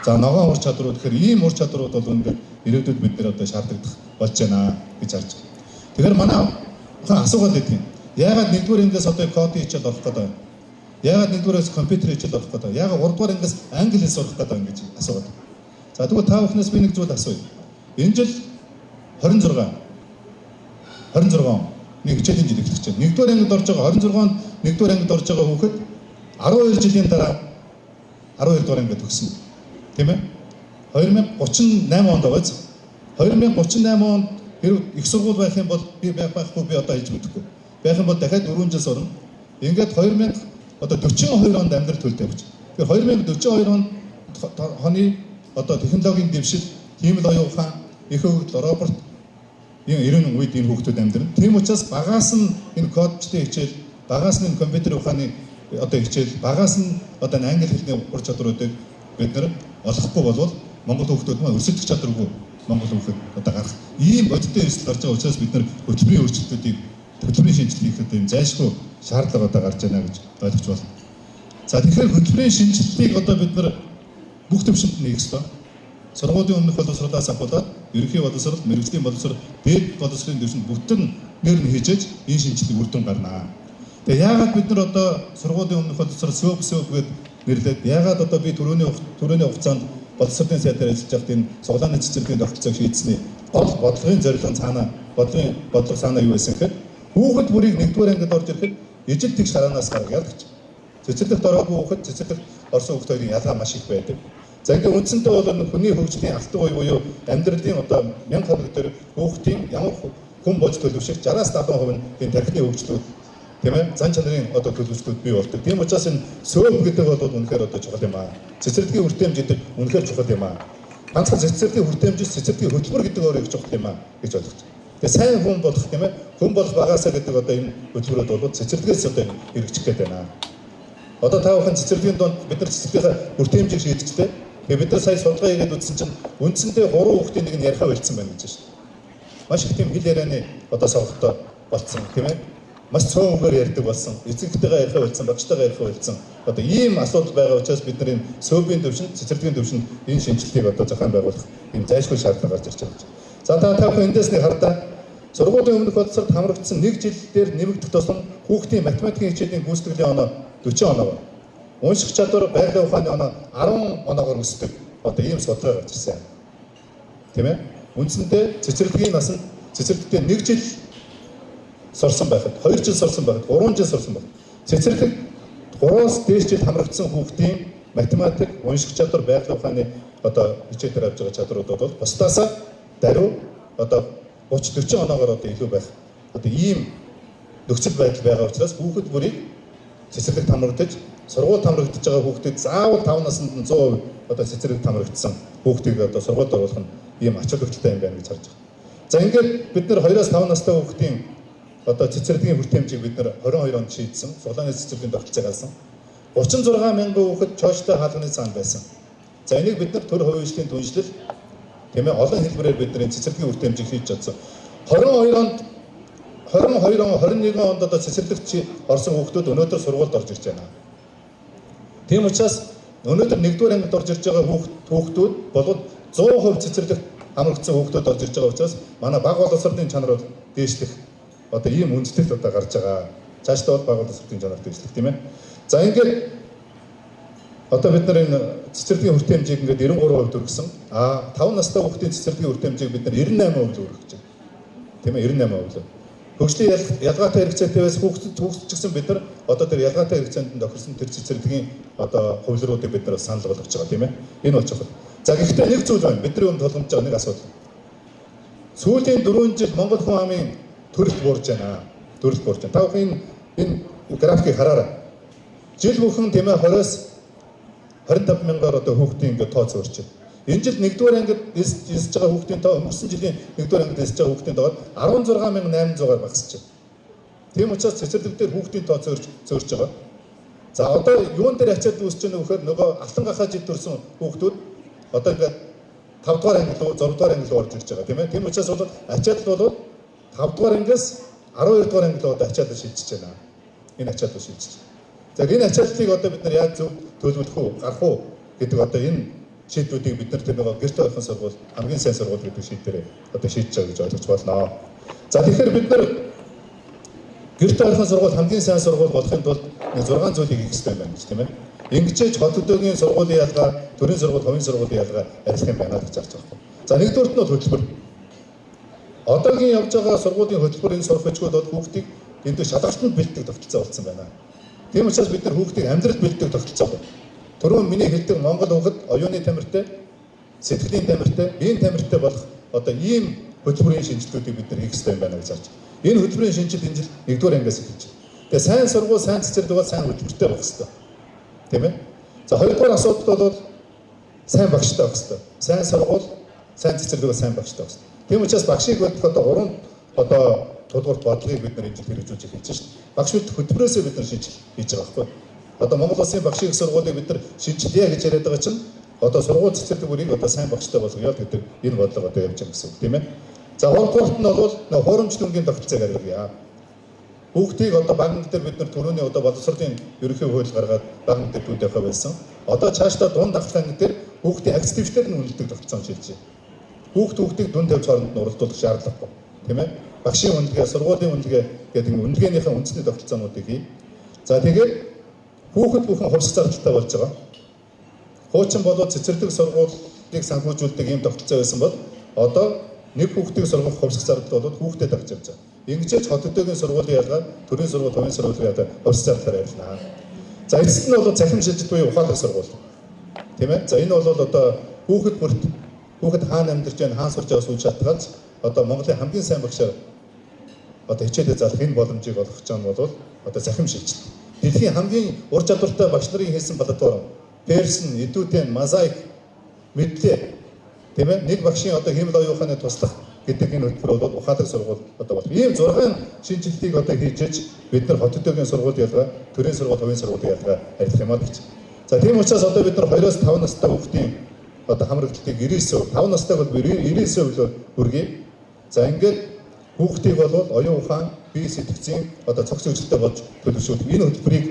за ногоон ур чадварууд гэхээр ийм ур чадварууд бол ингээд ирээдүйд бид нэр одоо шаардлагадах болж байна гэж харж байна. Тэгэхээр манай асуугаад байдаг юм. Яагаад нэгдүгээр ингээс одоо код хийчихэл орох гэдэг вэ? Яагаад нэгдүгээрээс компьютер хийчихэл орох гэдэг вэ? Яагаад гуравдугаар ингээс англи хэл сурах гэдэг вэ гэж асуугаад. За тэгвэл та бүхнээс би нэг зүйл асууя. Энэ жил 26 он нэг хичээлийн жил эхлэж байна. Нэгдүгээр ангид орж байгаа 26 онд нэгдүгээр ангид орж байгаа хүүхэд 12 жилийн дараа 12 дугаар ангид төгснө. Тийм ээ? 2038 онд байгааз 2038 онд хэрэг их сургууль байх юм бол би байхгүй би одоо хийж мэдэхгүй. Байх юм бол дахиад 4 жил сурна. Ингээд 2042 онд амьдрал төлдөг гэж. Тэгэхээр 2042 онд оны одоо технологийн дэвшил, хиймэл оюун ухаан, их хөгжил, робот энэ 90 үед энэ хүүхдүүд амьдрал. Тийм учраас багаас нь энэ кодчтой хичээл, багаас нь компьютер ухааны одоо хичээл, багаас нь одоо англи хэлний ур чадруудыг бид нар олохгүй болвол Монгол хүүхдүүд маань өрсөлдөх чадваргүй Монгол хүүхэд одоо гарах ийм бодиттой эрсдэл гарч байгаа учраас бид нар хөтөлбөрийн өөрчлөлтүүдийг хөтөлбөрийн шинжилгээ хийхэд энэ зайлшгүй шаардлага одоо гарч байна гэж ойлгож байна. За тэгэхээр хөтөлбөрийн шинжилгээг одоо бид нар бүх төвшөнд нээх ёстой. Сургуулийн өмнөх боловсруулаас ахуулаад ерөнхий боловсрол, мэрэгжлийн боловсрол, дээд боловсролын төвшөнд бүтэн нэр нь хийж энэ шинжилгээг үр дүн гарнаа. Тэгээ яагаад бид нар одоо сургуулийн өмнөх боловсрол сөв гэд нэрлээд яагаад одоо би түрүүний хугацаанд боловсролын сайдаар ажиллаж байхад энэ цуглааны цэцэрлэгийн тогтолцоог шийдсэний гол бодлогын зорилго цаанаа бодлого цаанаа юу байсан гэхээр хүүхэд бүрийг нэгдүгээр ангид орж ирэхэд ижил тэгш хараанаас гаргаад гэж. Цэцэрлэгт ороогүй хүүхэд цэцэрлэгт орсон хүүхдийн ялгаа маш их байдаг. За ингээд үндсэндээ бол хүний хөгжлийн алтан уй буюу амьдралын одоо 1000 хоног дээр хүүхдийн ямар хүн болж төлөвшөх 60-70% нь энэ тархины хөгжлүүд тийм ээ зан чанарын одоо төлөвчлүүд бий болдог. Тийм учраас энэ сөв гэдэг бол үнэхээр одоо чухал юм аа. Цэцэрлэгийн хүртээмж гэдэг үнэхээр чухал юм аа. Ганцхан цэцэрлэгийн хүртээмж, цэцэрлэгийн хөтөлбөр гэдэг өөрөө их чухал юм аа гэж ойлгож байна. Тэгээ сайн хүн болох тийм ээ хүн болох багасаа гэдэг одоо энэ хөтөлбөрөд бол цэцэрлэгээс одоо хэрэгжих гээд байна. Одоо та бүхэн цэцэрлэгийн донд бид нар цэцэрлэгийн хүртээмжийг шийдчихлээ. Тэгээ бид нар сая судалгаа хийгээд үзсэн чинь үндсэндээ 3 хүүхдийн нэг нь яриахаа болцсон байна гэж байна. Маш их тийм хэл ярианы одоо сонголтоо болцсон тийм ээ. Маш цөөн үгээр ярьдаг болсон. Эцэгтэйгээ яриахаа болцсон, багштайгаа яриахаа болцсон. Одоо ийм асуудал байгаа учраас бид нар энэ сөвбийн төвшөнд, цэцэрлэгийн төвшөнд энэ шинжилгээг одоо зохион байгуулах ийм зайлшгүй шаардлага гарч ирж байгаа. За та бүхэн эндээс нэг хардаа сургуулийн өмнөх боловсролд хамрагдсан 1 жил дээр нэмэгдэх тусам хүүхдийн математикийн хичээлийн гүйцэтгэлийн оноо 40 оноо. Унших чадвар, байгалийн ухааны оноо 10 оноогоор өсдөг. Одоо ийм судалгаа гарч ирсэн. Тийм ээ? Үндсэндээ цэцэрлэгийн насанд цэцэрлэгтээ 1 жил сурсан байхад, 2 жил сурсан байхад, 3 жил сурсан байхад цэцэрлэг 3-аас дээш жил хамрагдсан хүүхдийн математик, унших чадвар, байгалийн ухааны одоо хичээлээр авч байгаа чадруудад бол бусдаасаа даруй одоо 30-40 оноогоор одоо илүү байх. Одоо ийм нөхцөл байдал байгаа учраас хүүхэд бүрийг цэцэрлэгт хамрагдаж, сургуульд хамрагдаж байгаа хүүхдүүд заавал 5 наснд нь 100% одоо цэцэрлэгт хамрагдсан хүүхдийг одоо сургуульд оруулах нь ийм ач холбогдолтой юм байна гэж харж байна. За ингээд бид нар 2-аас 5 настай хүүхдийн одоо цэцэрлэгийн хүртээмжийг бид нар 22 онд шийдсэн. Цуглааны цэцэрлэгийн тогтолцоог алсан. 36 мянган хүүхэд чоочтой хаалганы цаанд байсан. За энийг бид нар төр хувийн түншлэл тийм ээ олон хэлбэрээр бид нар цэцэрлэгийн хүртээмжийг хийж чадсан. 22 онд 21 онд одоо цэцэрлэгт орсон хүүхдүүд өнөөдөр сургуульд орж ирж байна. Тийм учраас өнөөдөр 1-р ангид орж ирж байгаа хүүхдүүд болоод 100% цэцэрлэгт хамрагдсан хүүхдүүд орж ирж байгаа учраас манай баг боловсролын чанар бол дээшлэх одоо ийм үндэслэл одоо гарч байгаа. Цаашдаа бол баг боловсролын чанар дээшлэх тийм ээ. За ингээд одоо бид нар энэ цэцэрлэгийн хүртээмжийг ингээд 93% өргөсөн. 5 настай хүүхдийн цэцэрлэгийн хүртээмжийг бид нар 98% өргөж байна. Тийм ээ 98%. Хөгжлийн ялгаатай хэрэгцээтэйс хүүхдэд ч гэсэн бид нар одоо тэр ялгаатай хэрэгцээнд тохирсон тэр цэцэрлэгийн одоо хувилбаруудыг бид нар санал болгож байгаа тийм ээ. Энэ бол чухал. За гэхдээ нэг зүйл байна. Бидний өмнө тулгамж байгаа нэг асуудал. Сүүлийн 4 жил Монгол хүн амын төрөлт буурж байна. Төрөлт буурж байна. Та бүхэн энэ графикийг хараарай. Жил бүхэн тийм ээ 20-с 25 мянгаар одоо хүүхдийн ингээд тоо зөрч байна. Энэ жил 1-р ангид эсэж байгаа хүүхдийн тоо өнгөрсөн жилийн 1-р ангид эсэж байгаа хүүхдийн тоогоор 168,800-аар багасч байна. Тийм учраас цэцэрлэг дээр хүүхдийн тоо зөрж байгаа. За одоо юун дээр ачаал үүсэж байгаа вэ гэхээр нөгөө алтан гахаа жил төрсэн хүүхдүүд одоо ингээд 5 дугаар анги руу 6 дугаар анги руу орж ирж байгаа тийм ээ. Тийм учраас бол ачаалал бол 5 дугаар ангиас 12 дугаар анги руу одоо ачаалал шилжиж байна. Энэ ачаалал шилжиж. За энэ ачааллыг одоо бид нар яаж зөв төлөвлөх үү, гарах уу гэдэг одоо энэ шийдвүүдийг бид нар тэр нэг гэрте орхон сургууль хамгийн сайн сургууль гэдэг шийдвэрээ одоо шийдэж байгаа гэж ойлгож байна. За тэгэхээр бид нар гэрте орхон сургууль хамгийн сайн сургууль болохын тулд 6 зүйлийг хийх хэрэгтэй байна гэж тийм ээ. Ингэжээж хот төдөөгийн сургуулийн ялгаа, төрийн сургууль, хувийн сургуулийн ялгаа арилгах юм байна гэж харж байгаа. За нэгдүгüүрт нь бол хөтөлбөр. Одоогийн явж байгаа сургуулийн хөтөлбөрийн сурах хүчгүүд бол хүүхдийг энд шалгалтанд бэлддэг тогтолцоо болсон байна. Тийм учраас бид нар хүүхдийг амьдралд бэлддэг тогтолцоо байна. Түрүүн миний хэлдэг Монгол хүүхэд оюуны тамиртай, сэтгэлийн тамиртай, биеийн тамиртай болох одоо ийм хөтөлбөрийн шинжилгэүүдийг бид нар хийх хэрэгтэй байна гэж харж. Энэ хөтөлбөрийн шинжилэл энэ жил 1-р ангиас эхэлж байна. Тэгээ сайн сургууль, сайн цэцэрлэг бол сайн хөтөлбөртэй байх хэрэгтэй. Тийм ээ. За 2-р асуудал бол сайн багштай байх хэрэгтэй. Сайн сургууль, сайн цэцэрлэг бол сайн багштай байх хэрэгтэй. Тийм учраас багшийг бодох одоо 3 одоо тулгуурт бодлогыг бид нар энэ жил хэрэгжүүлж эхэлж байна шүү дээ. Багш бид хөтөлбөрөөсөө бид нар шинжил хийж байгаа байхгүй. Одоо Монгол Улсын багшийн сургуулийг бид нар шинжилье гэж яриад байгаа чинь одоо сургууль цэцэрлэг бүрийг одоо сайн багштай болгоё гэдэг энэ бодлого одоо явж байгаа гэсэн үг тийм ээ. За 3-р нь бол хуурамч дүнгийн тогтолцоог арилгая. Хүүхдийг одоо багнаг дээр бид нар түрүүний одоо боловсролын ерөнхий хууль гаргаад багнаг дээр дүүдэхэ байсан. Одоо цаашдаа дунд ахлан дээр хүүхдийн активитээр нь үнэлдэг тогтолцоо шилжиж байна. Хүүхдийг дүн тавьж хооронд нь уралдуулах шаардлагагүй тийм ээ. Багшийн үнэлгээ, сургуулийн үнэлгээ гэдэг үнэлгээнийхээ үндэсний тогтолцоонуудыг хий. За тэгээд хүүхэд бүхэн хувьсах зардалтай болж байгаа. Хуучин болоод цэцэрлэг сургуулийг санхүүжүүлдэг ийм тогтолцоо байсан бол одоо нэг хүүхдийг сургах хувьсах зардал болоод хүүхдэд гарч явж байгаа. Ингэжээж хот төдөөгийн сургуулийн ялгаа, төрийн сургууль, хувийн сургуулийн ялгаа хувьсах зардалаар явуулнаа. За эцэст нь бол захим шилжилт буюу ухаалаг сургууль. Тийм ээ. За энэ бол одоо хүүхэд хаана амьдарч байна, хаана сурч байгаас үл шалтгаалж одоо Монголын хамгийн сайн багшаар одоо хичээлээ заах энэ боломжийг олгох гэж байгаа нь бол одоо захим шилжилт. Дэлхийн хамгийн ур чадвартай багш нарын хийсэн платформ, Персон, Эдүүдэн, Мозаик, мэдлээ. Тийм ээ. Нэг багшийн одоо хиймэл оюуханы туслах гэдэг энэ хөтөлбөр бол ухаалаг сургууль одоо болох. Ийм 6 шинжилтийг одоо хийжээж бид нар хот төдөөгийн сургууль ялгаа, төрийн сургууль, хувийн сургуулийн ялгаа арилгах юм аа гэж. За тийм учраас одоо бид нар 2-оос 5 настай хүүхдийн одоо хамрагдлыг 99%, 5 настайг бол 99% хүргэе. За ингээд хүүхдийг бол оюун ухаан, бие сэтгцийн одоо цогц хөгжилтэй болж төлөвшүүлэх энэ хөтөлбөрийг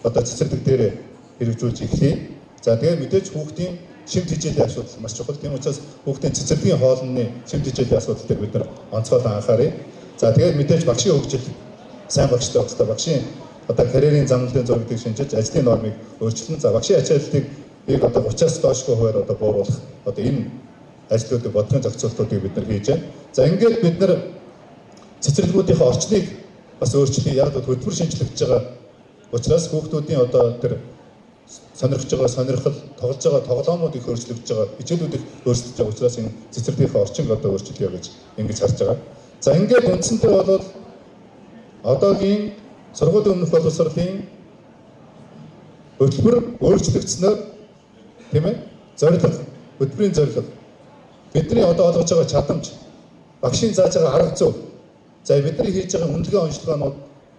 одоо цэцэрлэг дээр хэрэгжүүлж эхлэе. За тэгээд мэдээж хүүхдийн шимт хичээлийн асуудал маш чухал. Тийм учраас хүүхдийн цэцэрлэгийн хоолны шимт хичээлийн асуудал дээр бид нар онцгойлон анхааръя. За тэгээд мэдээж багшийн хөгжил сайн багштай байх хэрэгтэй. Багшийн одоо карьерийн замналын зургийг шинжиж, ажлын нормыг өөрчилнө. За багшийн ачааллыг одоо 30-аас доошгүй хуваар одоо бууруулах одоо энэ ажлуудыг бодлогын зохицуултуудыг бид нар хийж байна. За ингээд бид нар цэцэрлэгүүдийн орчныг бас өөрчлөе. Яг л хөтөлбөр шинжлэгдэж байгаа учраас хүүхдүүдийн одоо тэр сонирхож байгаа сонирхол, тоглож байгаа тоглоомууд их өөрчлөгдөж байгаа, хичээлүүд их өөрчлөгдөж байгаа учраас энэ цэцэрлэгийн орчинг одоо өөрчлөе гэж ингэж харж байгаа. За ингээд үндсэндээ бол одоогийн сургуулийн өмнөх боловсролын хөтөлбөр өөрчлөгдснөөр тийм ээ зорилго, хөтөлбөрийн зорилго бидний одоо олгож байгаа чадамж, багшийн зааж байгаа арга зүй, за бидний хийж байгаа үнэлгээ онцлогоонууд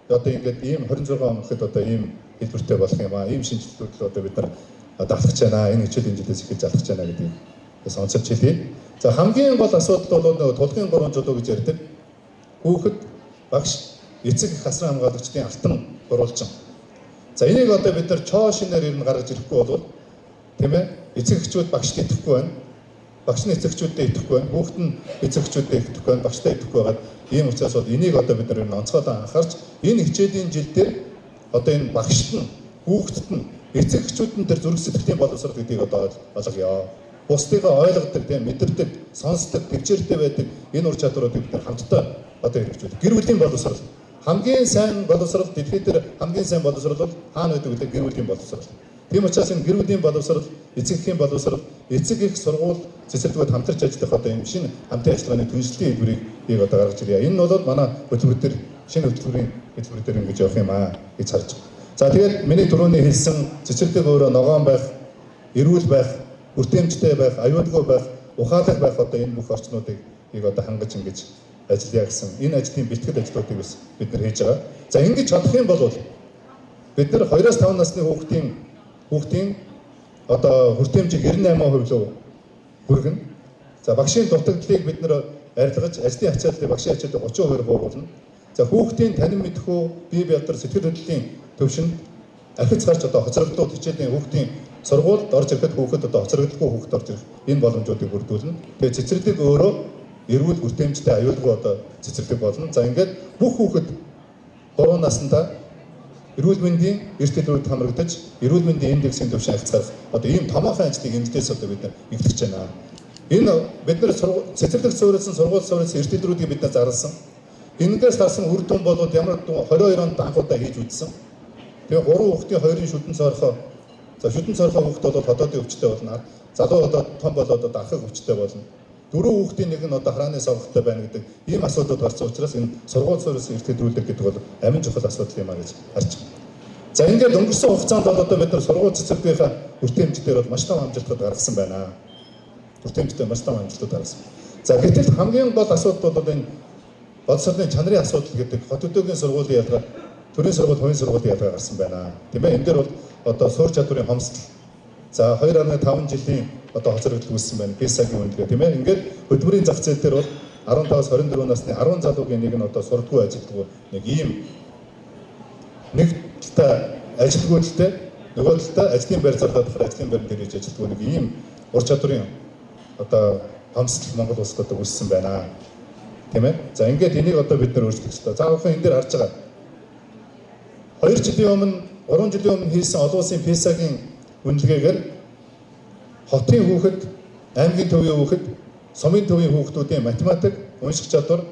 одоо ингээд ийм 26 он гэхэд одоо ийм хэлбэртэй болох юм аа. Ийм шинжилтүүд л одоо бид нар одоо алхаж байна. Энэ хичээлийн жилээс эхэлж алхаж байна гэдгийг онцолж хэлье. За хамгийн гол асуудал бол нөгөө тулгын 3 жолоо гэж ярьдаг. Хүүхэд, багш, эцэг их асран хамгаалагчдын алтан гурвалжин. За энийг одоо бид нар чоо шинээр ер нь гаргаж ирэхгүй бол тийм ээ эцэг эхчүүд багшд итгэхгүй байна. Багш нь эцэгчүүдэд итгэхгүй байна. Хүүхэд нь эцэгчүүдэд итгэхгүй байна. Багштай итгэхгүй байгаа. Ийм учраас бол энийг одоо бид нар ер нь онцгойлон анхаарч энэ хичээлийн жил дээр одоо энэ багшд нь, хүүхэдд нь, эцэгчүүд нь тэр зүрх сэтгэлийн боловсрол гэдгийг одоо олгоё. Бусдыгаа ойлгодог, тийм мэдэрдэг, сонсдог, төвчээртэй байдаг энэ ур чадваруудыг бид нар хамтдаа одоо хэрэгжүүлдэг. Гэр бүлийн боловсрол хамгийн сайн боловсрол дэлхийд дээр хамгийн сайн боловсрол бол хаана байдаг вэ? Гэр бүлийн боловсрол. Тийм учраас энэ гэр бүлийн боловсрол, эцэг эхийн боловсрол, эцэг их сургууль цэцэрлэгүүд хамтарч ажиллах одоо энэ шинэ хамтын ажиллагааны түншлэлийн хэлбэрийг одоо гаргаж ирье. Энэ бол манай хөтөлбөр дээр шинэ хөтөлбөрийн хэлбэр дээр ингэж явах юм аа гэж харж байна. За тэгээд миний түрүүний хэлсэн цэцэрлэг өөрөө ногоон байх, эрүүл байх, хүртээмжтэй байх, аюулгүй байх, ухаалаг байх одоо энэ бүх орчнуудыг одоо хангаж ингэж ажиллая гэсэн энэ ажлын бэлтгэл ажлуудыг бас бид нар хийж байгаа. За ингэж чадах юм бол бид нар 2-5 насны хүүхдийн одоо хүртээмжийг 98% руу хүргэнэ. За багшийн дутагдлыг бид нэр арилгаж, ажлын ачааллыг багшийн ачааллыг 30% бууруулна. За хүүхдийн танин мэдхүү бие биедар сэтгэл хөдлөлийн төвшөнд ахиц гарч одоо хоцрогдоод хичээлийн хүүхдийн сургуульд орж ирэхэд хүүхэд одоо хоцрогдолгүй хүүхэд орж ирэх энэ боломжуудыг бүрдүүлнэ. Тэгээ цэцэрлэг өөрөө эрүүл хүртээмжтэй аюулгүй одоо цэцэрлэг болно. За ингээд бүх хүүхэд 3 наснда эрүүл мэндийн эрт төлөвлөлт хамрагдаж эрүүл мэндийн индексийн түвшин ахицгах одоо ийм томоохон ажлыг эндээс одоо бид эхлэж байна. Энэ бид нар цэцэрлэг суурилсан сургууль суурилсан эрт төлөвлөлтийг бид нар зарласан. Энэндээс гарсан үр дүн бол ямар 22 онд анхудаа хийж үзсэн. Тэгээ 3 хүүхдийн 2-ын шүдэн цорхоо за шүдэн цорхоо хүүхд бол хотоодын өвчтэй болно. Залуу одоо том бол одоо дарахыг өвчтэй болно. 4 хүүхдийн нэг нь одоо харааны совготой байна гэдэг ийм асуудлууд гарсан учраас энэ сургууль суурилсан эрт төлөвлөлт гэдэг бол амин чухал асуудал юм а гэж харж байна. За ингээд өнгөрсөн хугацаанд бол одоо бид нар сургууль цэцэрлэгийнхаа хүртээмжлэлээр бол маш том амжилтууд гаргасан байна. Хүртээмжтэй маш том амжилтууд гаргасан. За гэтэл хамгийн гол асуудал бол энэ боловсролын чанарын асуудал гэдэг хот өдөөгийн сургуулийн ялгаа, төрийн сургууль, хувийн сургуулийн ялгаа гарсан байна. Тийм ээ. Энэ дээр бол одоо сурч чадварын хомсдол. За 2.5 жилийн одоо хоцрогдол үүссэн байна. PISA-гийн үнэлгээ тийм ээ. Ингээд хөтөлбөрийн зах зээл дээр бол 15-аас 24 насны 10 залуугийн нэг нь одоо сурдгүй ажилтгүй нэг ийм нэг талаа ажилтгүйдэлтэй нөгөө талаа ажлын байр зарлаад ажлын байр дээр хийж ажилтгүй нэг ийм ур чадварын одоо хомсдол Монгол улсад одоо үүссэн байна. Тийм ээ. За ингээд энийг одоо бид нар өөрчлөх ёстой. За бүхэн энэ дээр харж байгаа. 2 жилийн өмнө, 3 жилийн өмнө хийсэн олон улсын PISA-гийн үнэлгээгээр хотын хүүхэд, аймгийн төвийн хүүхэд, сумын төвийн хүүхдүүдийн математик, унших чадвар,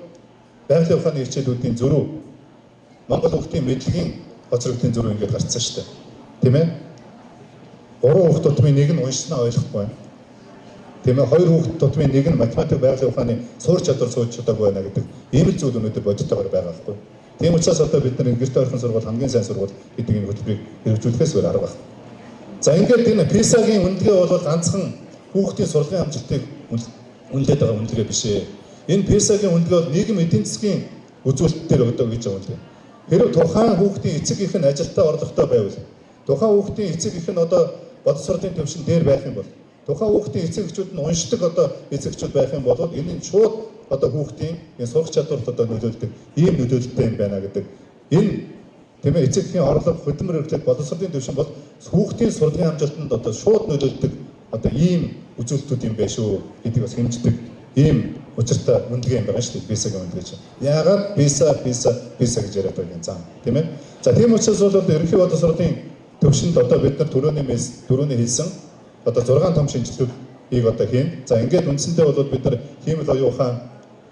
байгалийн ухааны хичээлүүдийн зөрүү, Монгол хүүхдийн мэдлэгийн хоцрогдолтын зөрүү ингээд гарцсан шүү дээ. Тийм ээ. 3 хүүхд тутмын нэг нь уншснаа ойлгохгүй байна. Тийм ээ. 2 хүүхд тутмын нэг нь математик, байгалийн ухааны сурч чадвар сууж чадаагүй байна гэдэг ийм л зүйл өнөөдөр бодитойгоор байгаа байхгүй. Тийм учраас одоо бид нар гэрте орхон сургууль хамгийн сайн сургууль гэдэг энэ хөтөлбөрийг хэрэгжүүлэхээс өөр арга байна. За ингээд энэ PISA-гийн үнэлгээ бол ганцхан хүүхдийн сургалтын амжилтыг үнэлээд байгаа үнэлгээ биш ээ. Энэ PISA-гийн үнэлгээ бол нийгэм эдийн засгийн үзүүлэлтээр өгдөг гэж байгаа үнэлгээ. Хэрвээ тухайн хүүхдийн эцэг их нь ажилдаа орлоготой байвал, тухайн хүүхдийн эцэг их нь одоо боловсролын төвшин дээр байх юм бол, тухайн хүүхдийн эцэг эхчүүд нь уншдаг одоо эцэг эхчүүд байх юм бол энэ нь шууд одоо хүүхдийн энэ сурах чадварт одоо нөлөөлдөг ийм нөлөөлөлттэй юм байна гэдэг. Энэ тийм ээ эцэг эхийн орлого хөдөлмөр хэрэглэх боловсролын төвшин бол хүүхдийн сургалтын амжилтанд одоо шууд нөлөөлдөг одоо ийм үзүүлэлтүүд юм байна шүү гэдгийг бас хэмждэг ийм учиртай үнэлгээ юм байна шүү дээ PISA-гийн үнэлгээ чинь. Яагаад PISA гэж яриад байгаа юм зам тийм ээ. За тийм учраас бол ерөнхий боловсролын төвшөнд одоо бид нар түрүүний хэлсэн одоо 6 том шинжилгээг одоо хийн. За ингээд үндсэндээ бол бид нар хиймэл оюун ухаан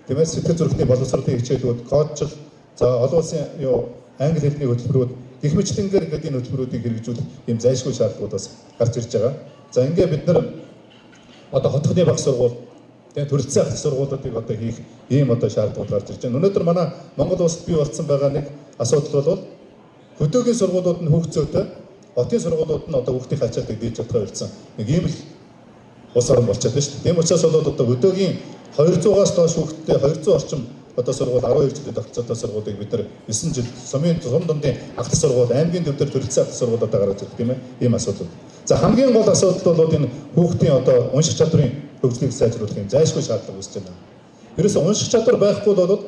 тийм ээ сэтгэл зүрхний боловсролын хичээлүүд, кодчил, за олон улсын англи хэлний хөтөлбөрүүд гэх мэтлэнгээр ингээд энэ хөтөлбөрүүдийг хэрэгжүүлэх юм зайлшгүй шаардлагууд бас гарч ирж байгаа. За ингээд бид нар одоо хотхны баг сургууль, тэгээ төрөлцсөн ахлах сургуулиудыг одоо хийх ийм одоо шаардлагууд гарч ирж байна. Өнөөдөр манай Монгол улсад бий болсон байгаа нэг асуудал бол хөдөөгийн сургуулиуд нь хүүхдцөөтэй, хотын сургуулиуд нь одоо хүүхдийн ачаалтыг дээж чадхаа болсон нэг ийм л улс орн болчиход байна шүү дээ. Тийм учраас бол одоо хөдөөгийн 200-аас доош хүүхдтэй 200 орчим одоо сургууль 12 жилийн тогтцоотой сургуулийг бид нар 9 жил сумын дундын ахлах сургууль, аймгийн төвдөр төрөлцсөн ахлах сургуулиудаа гаргаж ирдэг тийм ээ. Ийм асуудал. За хамгийн гол асуудал бол энэ хүүхдийн одоо унших чадрын хөгжлийг сайжруулах юм зайлшгүй шаардлага үүсэж байна. Ерөөсөө унших чадвар байхгүй бол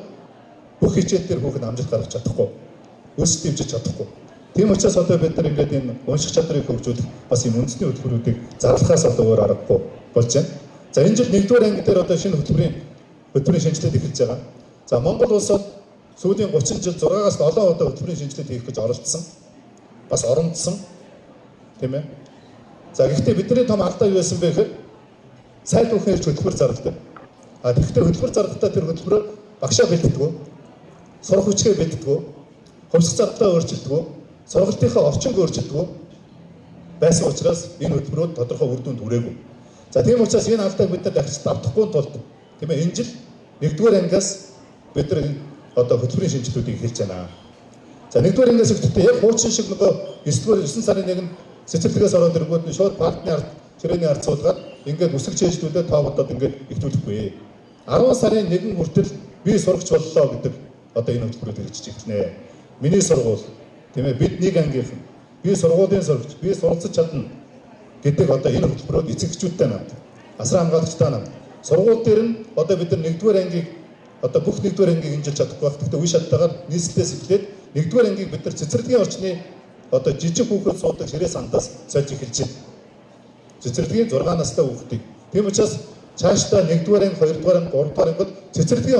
бүх хичээл дээр хүүхэд амжилт гаргаж чадахгүй, өөрсдөө хэмжиж чадахгүй. Тийм учраас одоо бид нар ингээд энэ унших чадрыг хөгжүүлэх бас юм үндэсний хөтөлбөрүүдийг зарлахаас одоо өөр аргагүй болж байна. За энэ жил 1-р анги дээр одоо шинэ хөтөлбөрийн шинжилгээ эхэлж байгаа. За Монгол улсад сүүлийн 30 жил 6-аас 7 удаа хөтөлбөрийн шинжилгээ хийх гэж оролцсон. Бас оромдсон. Тийм ээ. За гэхдээ бидний том алдаа юу байсан бэ гэхээр сайд бүхэн ирж хөтөлбөр зарладаг. А тэгэхдээ хөтөлбөр зарладаг тэр хөтөлбөрөөр багшаа бэлддэг, сурах хүчгээ бэлддэг, хувьсах зардлаа өөрчилдөг, сургалтынхаа орчинг өөрчилдөг байсан учраас энэ хөтөлбөрүүд тодорхой үр дүнд хүрээгүй. За тийм учраас энэ алдааг бид нар дахиж давтахгүй тулд тийм ээ энэ жил 1-р ангиас бид нар одоо хөтөлбөрийн шинжилгэүүдийг хийж байна. За 1-р ангиас ихтэй яг хуучин шиг нөгөө 9 сарын 1-нд цэцэрлэгээс ороод ирэнгүүт нь шууд партны ард чирээний ард суулгаад ингээд үсэг чэйжлүүлээ тоогдоод ингээд ихтүүлэхгүй. 10 сарын 1 хүртэл би сурагч боллоо гэдэг одоо энэ хөтөлбөрөөр хэрэгжиж ирнэ. Миний сургууль тийм ээ бид нэг ангийнхан би сургуулийн сурагч би суралцж чадна гэдэг одоо энэ хөтөлбөрөөр эцэгчүүдтэй намд асран хамгаалагчтай намд Сургууль дээр нь одоо бид нар 1-р ангийг одоо бүх 1-р ангийг инжилж чадахгүй байх. Гэхдээ үе шаттайгаар нийслэлээс эхлээд 1-р ангийг бид нар цэцэрлэгийн орчны одоо жижиг хүүхэд суудаг ширээ сандаас сольж эхэлж байна. Цэцэрлэгийн 6 настай хүүхдийг. Тийм учраас цаашдаа 1-р анги, 2-р анги, 3-р ангид цэцэрлэгийн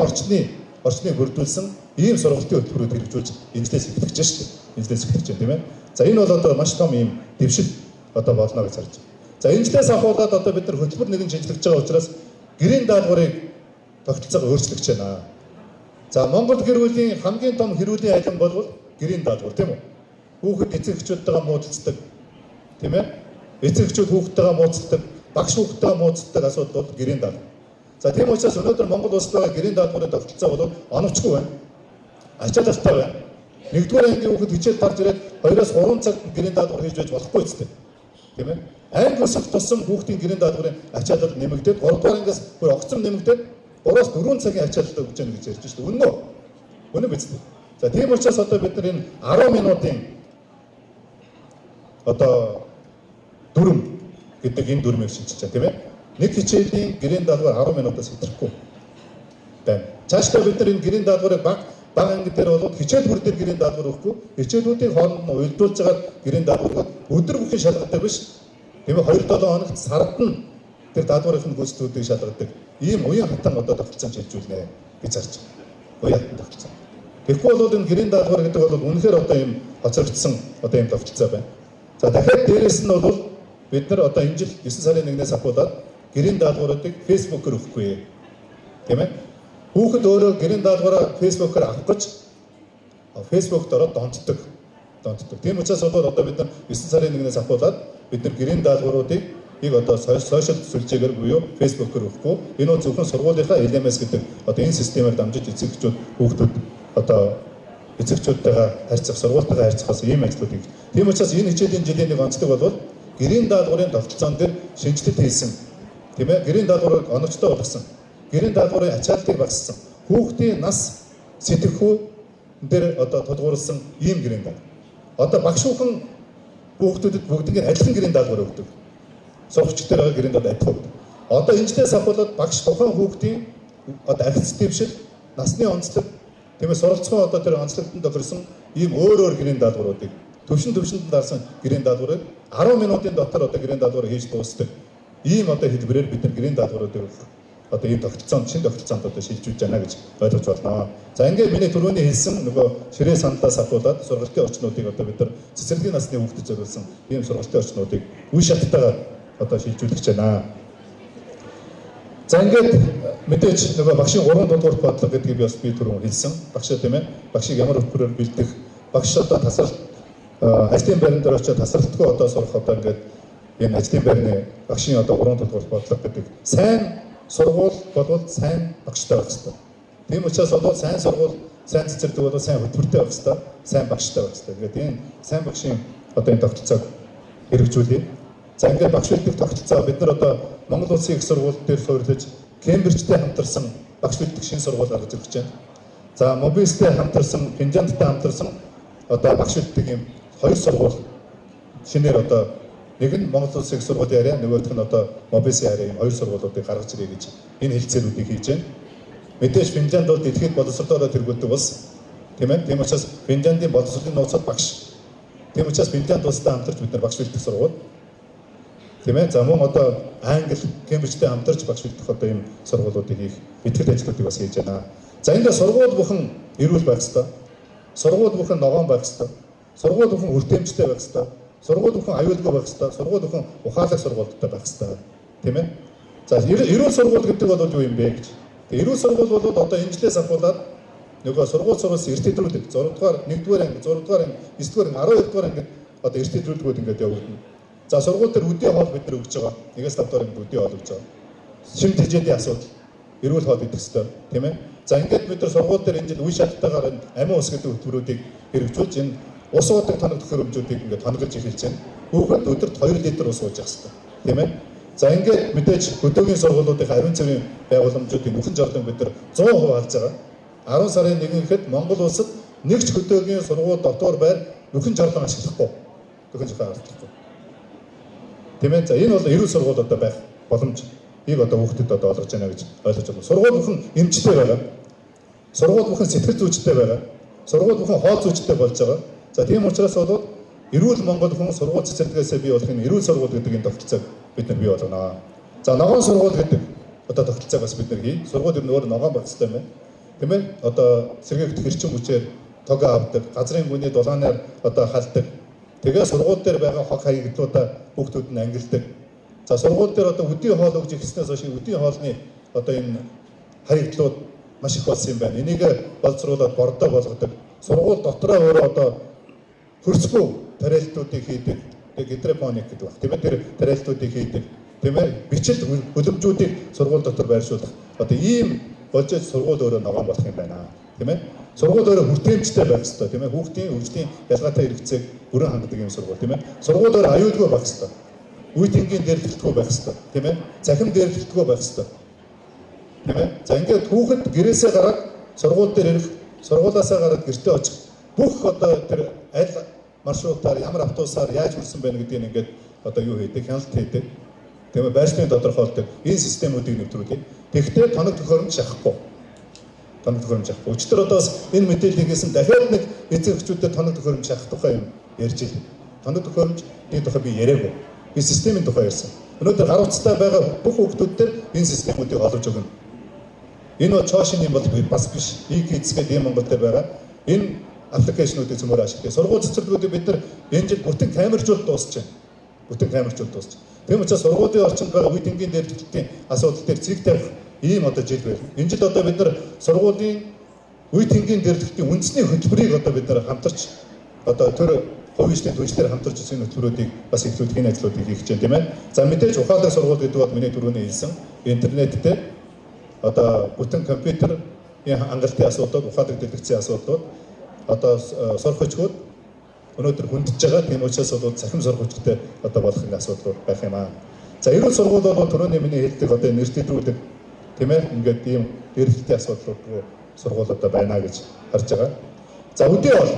орчныг бүрдүүлсэн ийм сургалтын хөтөлбөрүүд хэрэгжүүлж энэслээс эхлэж шүү дээ. Энэслээс эхлэж байна тийм ээ. За энэ бол одоо маш том ийм дэвшил одоо болно гэж харж байна. За энэслээс ахуулаад одоо бид нар хөтөлбөр нэгэн шинжлэж байгаа учраас гэрийн даалгаврыг тогтолцоогоо өөрчлөгч байна. За Монгол гэр бүлийн хамгийн том хэрүүлийн айлан бол гэрийн даалгавар тийм үү? Хүүхэд эцэг эхчүүдтэйгээ муудалцдаг тийм ээ? Эцэг эхчүүд хүүхдтэйгээ муудалцдаг, багш хүүхдтэйгээ муудалцдаг асуудал бол гэрийн даалгавар. За тийм учраас өнөөдөр Монгол улсад байгаа гэрийн даалгаврын тогтолцоо бол оновчгүй байна. Ачаалалтай байна. 1-р ангийн хүүхэд хичээл тарж ирээд 2-оос 3 цаг гэрийн даалгавар хийж байж болохгүй үстэй. Тийм ээ? Анги өсөх тусам хүүхдийн гэрийн даалгаврын ачаалал нэмэгдээд 3-р ангиас бүр огцом нэмэгдээд 3-оос 4 цагийн ачаалалтай өгч яана гэж ярьж шүү дээ. Үнэн үү? Үнэн биз дээ. За тийм учраас одоо бид нар энэ 10 минутын одоо дүрм гэдэг энэ дүрмийг шинжилж байгаа тийм ээ. Нэг хичээлийн гэрийн даалгавар 10 минутаас хэтрэхгүй байна. Цаашдаа бид нар энэ гэрийн даалгаврыг баг анги дээр болоод хичээл бүр дээр гэрийн даалгавар өгөхгүй, хичээлүүдийн хооронд нь уйлдуулж байгаа гэрийн даалгавар өдөр бүхэн шалгадаг биш. Тийм ээ 2-7 хоногт сард нь тэр даалгаврын гүйцэтгүүдийг шалгадаг. Ийм уян хатан одоо тогтолцоон шилжүүлнэ гэж харж байна. Уян хатан тогтолцоо. Тэгэхгүй бол энэ гэрийн даалгавар гэдэг бол үнэхээр одоо ийм хоцрогдсон одоо ийм тогтолцоо байна. За дахиад дээрэс нь бол бид нар одоо энэ жил 9 сарын 1-ээс ахуулаад гэрийн даалгавруудыг фэйсбүүкээр өгөхгүй. Тийм ээ? Хүүхэд өөрөө гэрийн даалгавраа фэйсбүүкээр авах гэж фэйсбүүкт ороод донтдог. Тийм учраас одоо бид нар 9 сарын 1-ээс ахуулаад бид нар гэрийн даалгавруудыг одоо сошиал сүлжээгээр буюу фэйсбүүкээр өгөхгүй. Энэ нь зөвхөн сургуулийнхаа LMS гэдэг одоо энэ системээр дамжиж эцэгчүүд хүүхдүүд одоо эцэгчүүдтэйгээ харьцах, сургуультайгаа харьцахаас ийм ажлууд хийж. Тийм учраас энэ хичээлийн жилийн нэг онцлог бол гэрийн даалгаврын тогтолцоон дээр шинжилгээ хийсэн. Тийм ээ? Гэрийн даалгаврыг оновчтой болгосон. Гэрийн даалгаврын ачааллыг багассан. Хүүхдийн нас сэтгэхүй дээр одоо тодгуурласан ийм гэрийн даалгавар. Одоо багш хүүхэн хүүхдүүдэд бүгднийг адилхан гэрийн даалгавар өгдөг. Сургагчдаар байгаа гэрийн даалгавар адилхан өгдөг. Одоо энэчнээс ахуулаад багш тухайн хүүхдийн одоо архиц дэвшил, насны онцлог, тийм ээ суралцсан одоо тэр онцлогтод тохирсон ийм өөр гэрийн даалгавруудыг төвшөнд дарсан гэрийн даалгаврыг 10 минутын дотор одоо гэрийн даалгаврыг хийж дуусдаг. Ийм одоо хэлбэрээр бид нар гэрийн даалгавруудыг одоо ийм тогтолцоонд шинэ тогтолцоонд одоо шилжүүлж байна гэж ойлгож болно. За ингээд миний түрүүний хэлсэн нөгөө ширээ сандаас ахуулаад сургалтын орчнуудыг одоо бид нар цэцэрлэгийн насны хүүхдэд зориулсан ийм сургалтын орчнуудыг үе шаттайгаар одоо шилжүүлж байна. За ингээд мэдээж нөгөө багшийн 3 дугаар бодлого гэдгийг би бас түрүүн хэлсэн. Багшаа тийм ээ. Багшийг ямар хөтөлбөрөөр бэлдэх, багш одоо тасралт ажлын байран дээр очиод тасралтгүй одоо сурах одоо ингээд энэ ажлын байрны багшийн одоо 3 дугаар бодлого гэдэг сайн сургууль болвол сайн багштай байх хэрэгтэй. Тийм учраас одоо сайн сургууль, сайн цэцэрлэг болвол сайн хөтөлбөртэй байх хэрэгтэй, сайн багштай байх хэрэгтэй. Тэгээд энэ сайн багшийн одоо энэ тогтолцоог хэрэгжүүлээ. За ингээд багш бэлдэх тогтолцоо бид нар одоо Монгол Улсын их сургууль дээр суурилж Кембрижтэй хамтарсан багш бэлдэх шинэ сургууль гаргаж ирж байна. За Мобилстэй хамтарсан, Финляндтай хамтарсан одоо багш бэлдэх юм 2 сургууль шинээр одоо нэг нь Монгол Улсын их сургуулийн арай, нөгөөх нь одоо Мобилсийн арай юм 2 сургуулиудыг гаргаж ирээ гэж энэ хэлцээрүүдийг хийж байна. Мэдээж Финлянд бол дэлхийд боловсролоор тэргүүлдэг улс. Тийм ээ. Тийм учраас Финляндийн боловсролын нууцад багш. Тийм учраас Финлянд улстай хамтарч бид нар багш бэлдэх сургууль. Тийм ээ. За мөн одоо Англи, Кембрижтэй хамтарч багш бэлдэх одоо ийм сургуулиудыг хийх итгэл ажлуудыг бас хийж байна. За энэ сургууль бүхэн эрүүл байх ёстой. Сургууль бүхэн ногоон байх ёстой. Сургууль бүхэн хүртээмжтэй байх ёстой. Сургууль бүхэн аюулгүй байх ёстой. Сургууль бүхэн ухаалаг сургуультай байх ёстой. Тийм ээ. За эрүүл сургууль гэдэг бол юу юм бэ гэж. Эрүүл сургууль бол одоо энэжлээс ахуулаад нөгөө сургууль сурсан эртнийдрүүдэд 6 дугаар 1-р анги, 6 дугаар анги, 9-р анги, 12 дугаар ангид одоо эртнийдрүүдгүүд ингээд явагдана. За сургууль дээр үдийн хоол бид нар өгч байгаа. 1-5 дугаар анги үдийн хоол өгч байгаа. Шим тэжээлийн асуудал, эрүүл хоол идэх ёстой, тийм ээ. За ингээд бид нар сургууль дээр энэ жил үе шаттайгаар амин ус гэдэг хөтөлбөрүүдийг хэрэгжүүлж энэ ус уудаг тоног төхөөрөмжүүдийг ингээд тоноглож эхэлж байна. Хүүхэд өдөрт 2 литр ус ууж явах ёстой, тийм ээ. За ингээд мэдээж хөдөөгийн сургуулиудын ариун цэврийн байгууламжуудын бүхэн жолон бид нар 100% алж байгаа. 10 сарын 1-нд Монгол улсад нэг ч хөдөөгийн сургууль дотор байр бүхэн жолон ашиглахгүй. Бүхэн жолон ашиглахгүй. Тийм ээ. За энэ бол эрүүл сургуулиудад байх боломж одоо хүүхдэд одоо олгож байна гэж ойлгож байна. Сургууль бүхэн эмчтэй байгаа. Сургууль бүхэн сэтгэл зүйчтэй байгаа. Сургууль бүхэн хоол зүйчтэй болж байгаа. За тийм учраас бол эрүүл Монгол хүн сургууль цэцэрлэгээсээ бий болох энэ эрүүл сургууль гэдэг энэ тогтолцоог бид нар бий болгоно. За ногоон сургууль гэдэг одоо тогтолцоог бас бид нар хий. Сургууль ер нь өөр ногоон байх хэрэгтэй юм байна. Тийм ээ? Одоо сэргээгдэх эрчим хүчээр тог авдаг, газрын гүний дулаанаар одоо халдаг. Тэгээ сургууль дээр байгаа хог хаягдлуудаа хүүхдүүд нь ангилдаг. За сургууль дээр одоо өдийн хоол өгж ирснээс хойш өдийн хоолны одоо энэ хаягдлууд маш их болсон юм байна. Энийг боловсруулаад бордоо болгодог. Сургууль дотроо өөрөө одоо хөрсгөө тариалтуудыг хийдэг. Гидропоник гэдэг баг. Тийм ээ? Тэр тариалтуудыг хийдэг. Тийм ээ? Бичил хөлөмжүүдийг сургууль дотор байршуулах. Одоо ийм болж сургууль өөрөө ногоон болох юм байна. Тийм ээ? Сургууль өөрөө хүртээмжтэй байх хэрэгтэй. Тийм ээ? Хүүхдийн өвчтөний ялгаатай хэрэгцээг бүрэн хангадаг юм сургууль. Тийм ээ? Сургууль өөрөө аюулгүй байх хэрэгтэй. Үе тэнгийн дээрлэгдэхгүй байх хэрэгтэй. Тийм ээ? Захим дээрлэгдэхгүй байх хэрэгтэй. Тийм ээ? За ингээд хүүхэд гэрээсээ гараад сургууль дээр ирэх, сургуулаасаа гараад гэртээ очих бүх одоо тэр аль маршрутаар ямар автобусаар яаж хүрсэн байна гэдгийг ингээд одоо юу хийдэг, хяналт хийдэг. Тийм ээ? Байршлын тодорхойлдог энэ системүүдийг нэвтрүүлдэг. Тэгэхдээ тоног төхөөрөмж шахахгүй. Тоног төхөөрөмж шахахгүй. Өчтөр одоо бас энэ мэдээллийг хийсэн дахиад нэг эцэг эхчүүдэд тоног төхөөрөмж шахах тухай юм ярьж илээ. Тоног төхөөрөмжийн тухай би яриаггүй. Би системийн тухай ярьсан. Өнөөдөр харуулцтай байгаа бүх хүүхдүүд дээр энэ системүүдийг олж өгнө. Энэ бол чоошин юм бол бас биш. E-Kids гэдэг юм Монгол дээр байгаа. Энэ аппликейшнуудыг зөвмөр ашиглая. Сургууль цэцэрлэгүүдийг бид нар энэ жил бүтэн камержуулалт дуусчихна. Бүтэн камержуулалт дуусчихна. Тийм учраас сургуулийн орчинд байгаа үе тэнгийн дээрлэгдлийн асуудал дээр цэг тавих ийм одоо жил байна. Энэ жил одоо бид нар сургуулийн үе тэнгийн дээрлэгдлийн үндэсний хөтөлбөрийг одоо бид нар хамтарч одоо тэр хувийн түвшлэр хамтарч энэ хөтөлбөрүүдийг бас эхлүүлэх энэ ажлуудыг хийж байна, тийм ээ. За мэдээж ухаалаг сургууль гэдэг бол миний түрүүний хэлсэн интернеттэй одоо бүтэн компьютер хангалтын асуудал, ухаалаг дэлгэцийн асуудлууд одоо сурах хүчүүд өнөөдөр хүндэж байгаа. Тийм учраас бол цахим сурах хүчтэй одоо болох энэ асуудал байх юм аа. За эрүүл сургууль бол түрүүний миний хэлдэг одоо нэртэдрүүлэг тийм ээ ингээд ийм дээрлэгтэй асуудлууд руу сургууль одоо байна гэж харж байгаа. За үдийн хоол.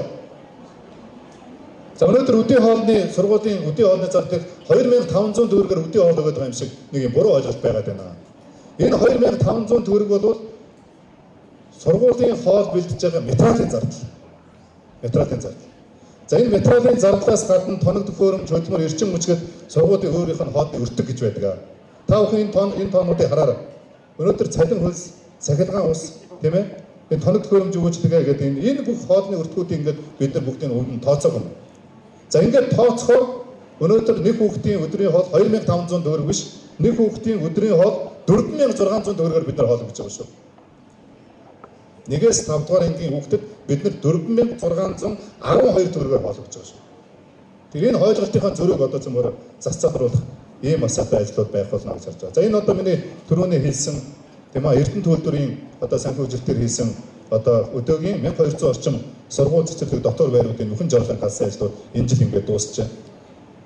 За өнөөдөр үдийн хоолны сургуулийн үдийн хоолны зардыг 2500 төгрөгөөр үдийн хоол өгöd байгаа юм шиг нэг юм буруу ойлголт байгаад байна. Энэ 2500 төгрөг бол сургуулийн хоол бэлдэж байгаа материалын зардал. Материалын зардал. За энэ материалын зардлаас гадна тоног төхөөрөмж, хөдөлмөр, эрчим хүчгээд сургуулийн өөрийнх нь хоолны өртөг гэж байдаг. Та бүхэн энэ тоонуудыг хараарай. Өнөөдөр цалин хөлс, цахилгаан ус, тийм ээ? Энэ тоног төхөөрөмж өгөөжлөгээ гэдэг энэ бүх хоолны өртгүүдийг ингээд бид нар бүгдийг өвдөн тооцоог юм. За ингээд тооцохоор өнөөдөр нэг хүүхдийн өдрийн хоол 2500 төгрөг биш, нэг хүүхдийн өдрийн хоол 4600 төгрөгөөр бид нар хоол өгч байгаа шүү. Нэгээс 5 дугаар ангийн хүүхдэд бид нар 4612 төгрөгөөр хоол өгч байгаа шүү. Тэгээ энэ хойлголтынхаа зөрүүг одоо зөвмөр засцааруулах ийм асуудал ажлууд байх болно гэж харж байгаа. За энэ одоо миний түрүүний хэлсэн тийм аа Эрдэнэ төлөвлөрийн одоо санхүүжилтээр хийсэн одоо өдөөгийн 1200 орчим сургууль цэцэрлэг дотор байруудын нөхөн жорлон галсан ажлууд энэ жил ингээд дуусчихэ.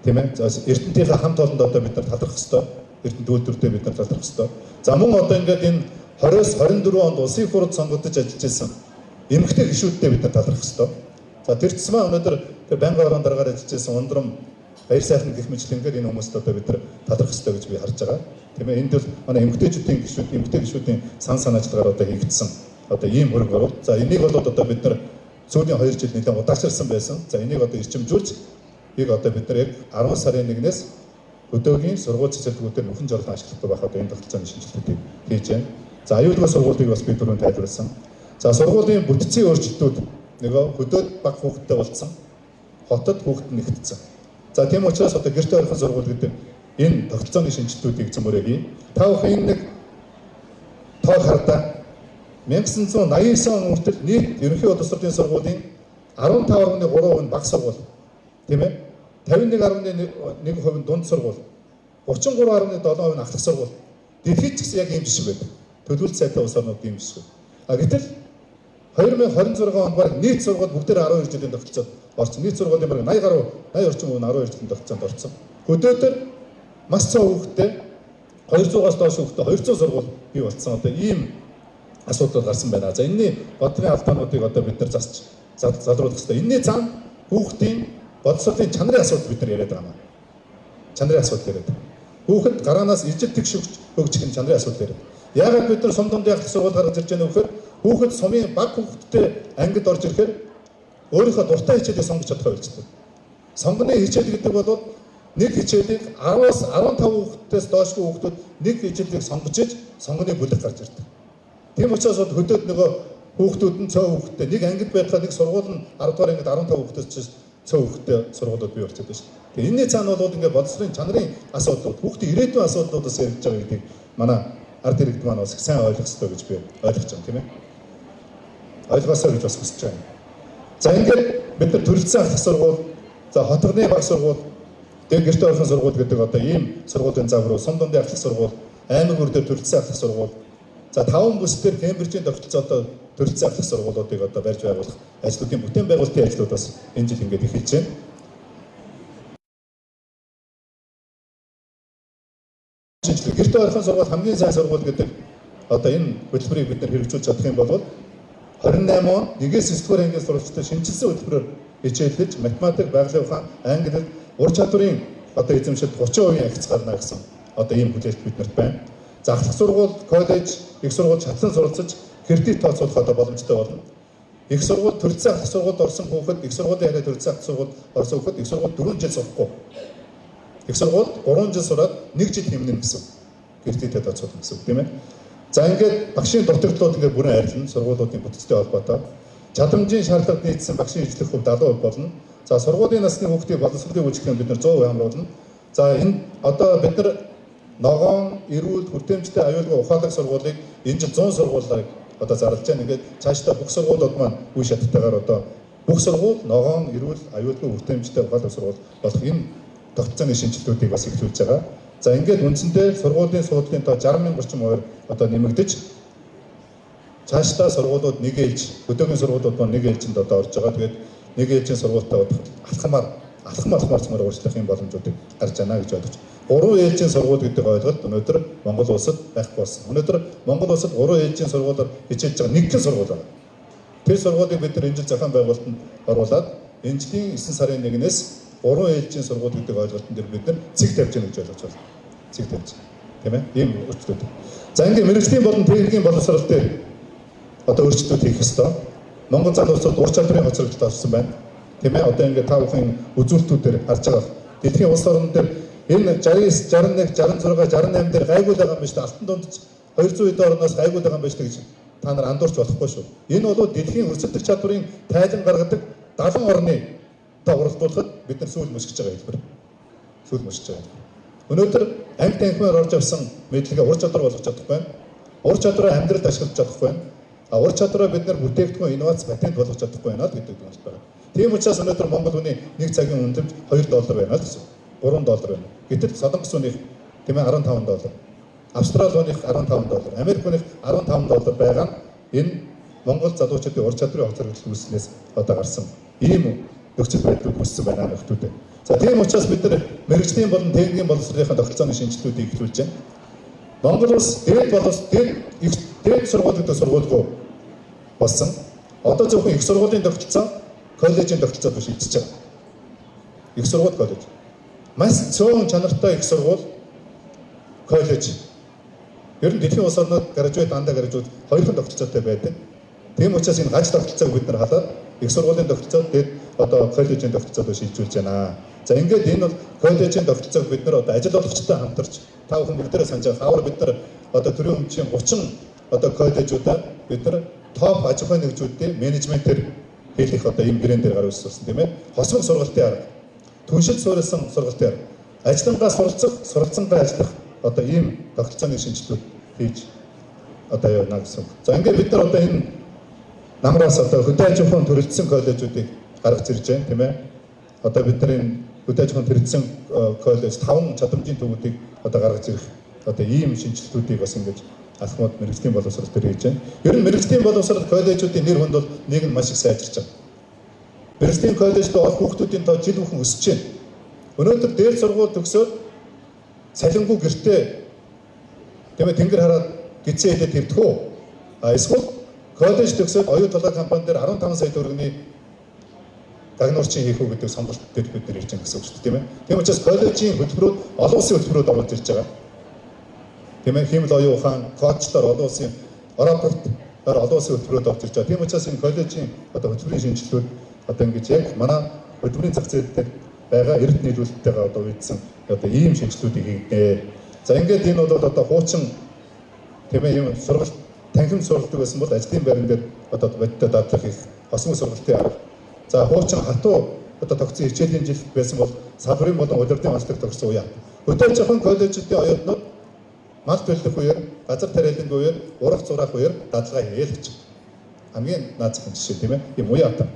Тийм ээ. За Эрдэнэтийн хамт олонд одоо бид нар талрах хэвээр. Эрдэнэ төлөвлөртөө бид нар талрах хэвээр. За мөн одоо ингээд энэ 20-с 24 онд улсын хурлд сонгогдож ажиллаж байсан эмэгтэй гишүүдтэй бид нар талрах хэвээр. За тэр цэсмээ өнөөдөр тэр байнгын орон дараагаар ажиллаж байсан ундрам баяр сайхан гэх мэт ингээд энэ хүмүүст одоо бид нар талрах хэвээр гэж би харж байгаа. Тийм ээ. Энд бол манай эмэгтэйчүүдийн гишүүд, эмэгтэй гишүүдийн сан санаачлагаар одоо хийгдсэн одоо ийм хөрөнгө оруулалт. За энийг бол одоо бид нар сүүлийн 2 жил нэлээд удаачрсан байсан. За энийг одоо эрчимжүүлж одоо бид нар яг 10 сарын 1-ээс өдөөгийн сургууль цэцэрлэгүүдээр нөхөн жорлон ашиглахгүй байх одоо энэ тогтолцооны шинжилгээг хийж байна. За аюулгүй сургуулийг бас би түрүүн тайлбарласан. За сургуулийн бүтцийн өөрчлөлтүүд нөгөө хөдөөд бага хүүхдтэй болцсон. Хотод хүүхэд нэгтсэн. За тийм учраас одоо гэрте орхон сургууль гэдэг энэ тогтолцооны шинжилгэүүдийг зөвмөрөө хий. Та бүхэн энэ нэг тоо хардаа 1989 он хүртэл нийт ерөнхий боловсролын сургуулийн 15.3% нь бага сургууль. Тийм ээ? 51.1% нь дунд сургууль. 33.7% нь ахлах сургууль. Дэлхийд ч гэсэн яг ийм жишг байдаг. Төлөвлөлт сайтай улс орнууд ийм жишг. Гэтэл 2026 онд баг нийт сургууль бүгдээр 12 жилийн тогтолцоонд орсон. Нийт сургуулийн баг 80 орчим хүн 12 жилийн тогтолцоонд орсон. Хөдөөдөр маш цаа хүүхдтэй 200-аас доош хүүхдтэй 200 сургууль бий болсон. Одоо ийм асуудал гарсан байна. За энэний бодлогын алдаануудыг одоо бид нар засч залруулах хэрэгтэй. Энэний цаана хүүхдийн боловсролын чанарын асуудал бид нар яриад байгаа юм. Чанарын асуудал яриад. Хүүхэд гараанаас ижил тэгш өгч гэх чанарын асуудал ирнэ. Яагаад бид нар сум дунд явах сургууль гаргаж ирж байгаа вэ гэхээр хүүхэд сумын баг хүүхэдтэй ангид орж ирэхээр өөрийнхөө дуртай хичээлийг сонгож чадах байлждаг. Сонгоны хичээл гэдэг бол нэг хичээлийг 10-аас 15 хүүхэдээс доошгүй хүүхдүүд нэг хичээлийг сонгож иж сонгоны бүлэг гарч ирдэг. Тийм учраас хөдөөд нөгөө хүүхдүүд нь цөөн хүүхэдтэй нэг ангид байхад нэг сургууль нь 10 дугаар ангид 15 хүүхдээс ч цөөн хүүхэдтэй сургуулиуд бий болчиход байна шүү дээ. Тэгээ энэний цаана бол ингээд боловсрын чанарын асуудлууд, хүүхдийн ирээдүйн асуудлуудаас ярьж байгаа гэдгийг манай ард иргэд маань бас сайн ойлгох хэрэгтэй гэж би ойлгож байна тийм ээ. Ойлгосоо гэж бас хүсэж байна. За ингээд бид нар төрөлцсөн ахлах сургууль, за хотгоны баг сургууль, тэгээд гэрте орхон сургууль гэдэг одоо ийм сургуулийн загвар, сум дундын ахлах сургууль, аймаг бүр дээр төрөлцсөн ахлах сургууль, за 5 бүс дээр Кембрижийн тогтолцоотой төрөлцсөн ахлах сургуулиудыг одоо барьж байгуулах ажлуудын бүтээн байгуулалтын ажлууд бас энэ жил ингээд эхэлж байна. Гэрте орхон сургууль хамгийн сайн сургууль гэдэг одоо энэ хөтөлбөрийг бид нар хэрэгжүүлж чадах юм бол 28 он 1-ээс 9-р ангиас сурагчдад шинжилсэн хөтөлбөрөөр хичээллэж математик, байгалийн ухаан, англи хэл, ур чадварын одоо эзэмшилд 30% ахиц гарна гэсэн одоо ийм хүлээлт биднэрт байна. За ахлах сургууль, коллеж, их сургууль чадсан суралцаж кредит тооцоолох одоо боломжтой болно. Их сургууль төрөлцсөн ахлах сургуульд орсон хүүхэд, их сургуулийн харьяа төрөлцсөн ахлах сургуульд орсон хүүхэд, их сургууль 4 жил сурахгүй. Их сургууль 3 жил сураад 1 жил хэмнэн гэсэн кредитэд тооцоолох гэсэн үг тийм ээ. За ингээд багшийн дутагдлууд ингээд бүрэн арилна сургуулиудын бүтцтэй холбоотой. Чадамжийн шаардлагад нийцсэн багшийн ижлэх хөв 70% болно. За сургуулийн насны хүүхдийн боловсролын үйлчлэгээ бид нар 100% хамруулна. За энэ одоо бид нар ногоон, эрүүл, хүртээмжтэй аюулгүй ухаалаг сургуулийг энэ жил 100 сургуулийг одоо зарлаж байна. Ингээд цаашдаа бүх сургуулиуд маань үе шаттайгаар одоо бүх сургууль ногоон, эрүүл, аюулгүй хүртээмжтэй ухаалаг сургууль болох энэ тогтцооны шинжилгэүүдийг бас эхлүүлж байгаа. За ингээд үндсэндээ сургуулийн суудлын тоо 60,000 орчим хувиар одоо нэмэгдэж цаашдаа сургуулиуд нэг ээлж, хөдөөгийн сургуулиуд маань нэг ээлжинд одоо орж байгаа. Тэгээд нэг ээлжийн сургуультай алхмаар урьдчилах юм боломжуудыг гарч байна гэж бодож. 3 ээлжийн сургууль гэдэг ойлголт өнөөдөр Монгол улсад байхгүй болсон. Өнөөдөр Монгол улсад 3 ээлжийн сургуулиар хичээж байгаа нэгэн сургууль байна. Тэр сургуулийг бид нар энэ жил зохион байгуулалтанд оруулаад энэ жилийн 9 сарын 1-ээс 3 ээлжийн сургууль гэдэг ойлголтын дээр бид нар цэг тавьж гэнэ гэж ойлгож байна. Цэг тавьж. Тийм ээ? Ийм өөрчлөлт. За ингээд мэрэгжлийн болон техникийн боловсрол дээр одоо өөрчлөлт хийх ёстой. Монгол залуучууд ур чадварын хоцрогдолд орсон байна. Тийм ээ? Одоо ингээд та бүхэн үзүүлэлтүүдээр харж байгаа. Дэлхийн улс орн дээр энэ 69, 61, 66, 68 дээр гайгүй байгаа юм байна шүү дээ. Алтан дунд 200 эд орноос гайгүй байгаа юм байна шүү дээ гэж та нар андуурч болохгүй шүү. Энэ бол дэлхийн өрсөлдөх чадварыг тайлан гаргадаг 70 орны уралдуулахад бид нар сүүл мөсгөж байгаа хэлбэр. Сүүл мөсгөж байгаа. Өнөөдөр анги танхимаар орж авсан мэдлэгээ ур чадвар болгож чадахгүй байна. Ур чадвараа амьдралд ашиглаж чадахгүй байна. Ур чадвараа бид нар бүтээгдэхүүн инновац патент болгож чадахгүй байна гэдэг юм байна. Тийм учраас өнөөдөр Монгол хүний нэг цагийн үнэлэмж $2 байна л гэсэн. $3 байна. Гэтэл Солонгос үнийх тийм ээ $15. Австрали үнийх $15. Америк үнийх $15 байгаа нь энэ Монгол залуучуудын ур чадрын хоцрогдол үүснээс одоо гарсан ийм нөхцөл байдлыг үүссэн байна нөхдүүдээ. За тийм учраас бид нар мэрэгжлийн болон техникийн боловсролынхаа тогтолцооны шинжилгэүүдийг эхлүүлж байна. Монгол улс дээд сургуулиуд сургуулиуд болсон. Одоо зөвхөн их сургуулийн тогтолцоо, коллежийн тогтолцоод шийдэж байгаа. Их сургууль, коллеж. Маш цөөн чанартай их сургууль, коллеж. Ер нь дэлхийн улс орнууд гражуэт, андаа гражуэт хоёрхан тогтолцоотой байдаг. Тийм учраас энэ гаж тогтолцоог бид нар халаад их сургуулийн тогтолцоод дээд одоо коллежийн тогтолцоод шийдвэрлэж байна. За ингээд энэ бол коллежийн тогтолцоог бид нар одоо ажил олгогчтой хамтарч та бүхэн бүгдээрээ санаж байгаа. Хавар бид нар одоо төрийн өмчийн 30 одоо коллежуудаа бид нар топ аж ахуйн нэгжүүдийн менежментээр хийх одоо ийм гэрэн дээр гаргаж ирсэн тийм ээ. Хосгон сургалтын арга, түншил суурилсан сургалтын арга, ажиллангаа суралцсангаа ажиллах одоо ийм тогтолцооны шинжилгэүүд хийж одоо явна гэсэн. За ингээд бид нар одоо энэ намраас одоо хөдөө аж ахуйн төрөлцсөн коллежуудыг гаргаж ирж байна тийм ээ. Одоо бид нар энэ хөдөө аж ахуйн төрөлцсөн коллеж 5 чадамжийн төвүүдийг одоо гаргаж ирэх одоо ийм шинжилгэүүдийг бас ингэж алхмууд мэрэгжлийн боловсрол төр хийж байна. Ер нь мэрэгжлийн боловсрол коллежуудын нэр хүнд бол нэг нь маш их сайжирч байгаа. Мэрэгжлийн коллежд олох хүүхдүүдийн тоо жил бүхэн өсөж байна. Өнөөдөр дээд сургууль төгсөөд салингүй гэртээ тийм ээ тэнгэр хараад гидсэн хэлээд ирдэг үү? Эсвэл коллеж төгсөөд оюу толгой компани дээр 15 сая төгрөгийн дагнуурчин хийх үү гэдэг сонголт дээр бид нэр хийж байгаа гэсэн үг шүү дээ, тийм ээ. Тийм учраас коллежийн хөтөлбөрүүд олон улсын хөтөлбөрүүд орж ирж байгаа. Тийм ээ, хэмэл оюун ухаан, коучлаар олон улсын ороотороор олон улсын хөтөлбөрүүд орж ирж байгаа. Тийм учраас энэ коллежийн одоо хөтөлбөрийн шинжилгүүд одоо ингэж яг манай хөтөлбөрийн зах зээл дээр байгаа эрдэнэ нийлүүлэлттэйгээ одоо үйлдсэн одоо ийм шинжилгүүдийг хийгдээ. За ингээд энэ бол одоо хуучин тийм ээ юм сургалт танхим сургалт байсан бол ажлын байран дээр одоо бодиттой дадлах их хосмог сургалтын арга. За хуучин хатуу одоо тогтсон хичээлийн жил байсан бол салбарын болон удирдлагын онцлог тогтсон үе. Хөдөө жоохон коллежидийн оюутнууд мал төлөх үеэр, газар тариалангийн үеэр, урах зурах үеэр дадлага хийгээл гэж. Хамгийн наацхан жишээ тийм ээ. Ийм үе ата.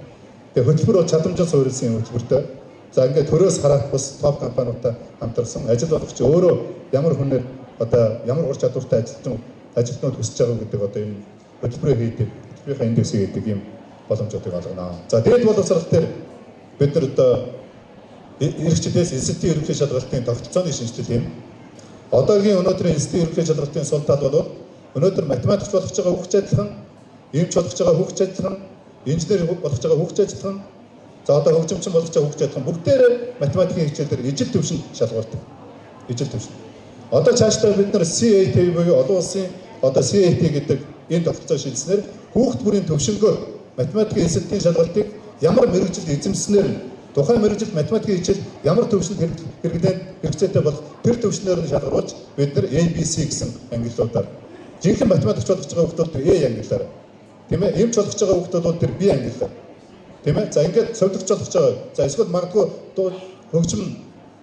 Тэгээ хөтөлбөр бол чадамжтай суурилсан юм хөтөлбөртэй. За ингээд төрөөс хараад бас топ компаниудаа хамтарсан ажил болгогч өөрөө ямар хүнээр одоо ямар ур чадвартай ажилтнууд хүсэж байгаа гэдэг одоо энэ хөтөлбөрөө хийдэг, хөтөлбөрийнхаа индексийг хийдэг ийм боломжуудыг олгоно. За дээд боловсрал дээр бид нар одоо эрхчлээс эсэлтийн ерөнхий шалгалтын тогтолцооны шинжилэл юм. Одоогийн өнөөдрийн эсэлтийн ерөнхий шалгалтын сул тал бол өнөөдөр математикч болгож байгаа хүүхч адилхан, эмч болгож байгаа хүүхч адилхан, инженер болгож байгаа хүүхч адилхан, за одоо хөгжимчин болгож байгаа хүүхч адилхан бүгдээрээ математикийн хичээлээр ижил төвшөнд шалгуулдаг. Ижил төвшөнд. Одоо цаашдаа бид нар CAT буюу олон улсын одоо CAT гэдэг энэ тогтолцоо шилжснээр хүүхд бүрийн төвшнгөөр математикийн эсэлтийн шалгалтыг ямар мэрэгжилд эзэмснээр тухайн мэрэгжилд математикийн хичээл ямар төвшөнд хэрэгцээтэй болох тэр төвшнөөр нь шалгаруулж бид нар ABC гэсэн ангиллуудаар жинхэнэ математикч болгож байгаа хүүхдүүд тэр A ангиллаар тийм ээ эмч болгож байгаа хүүхдүүд бол тэр B ангиллаар тийм ээ за ингээд совдогч болгож байгаа за эсвэл магадгүй хөгжим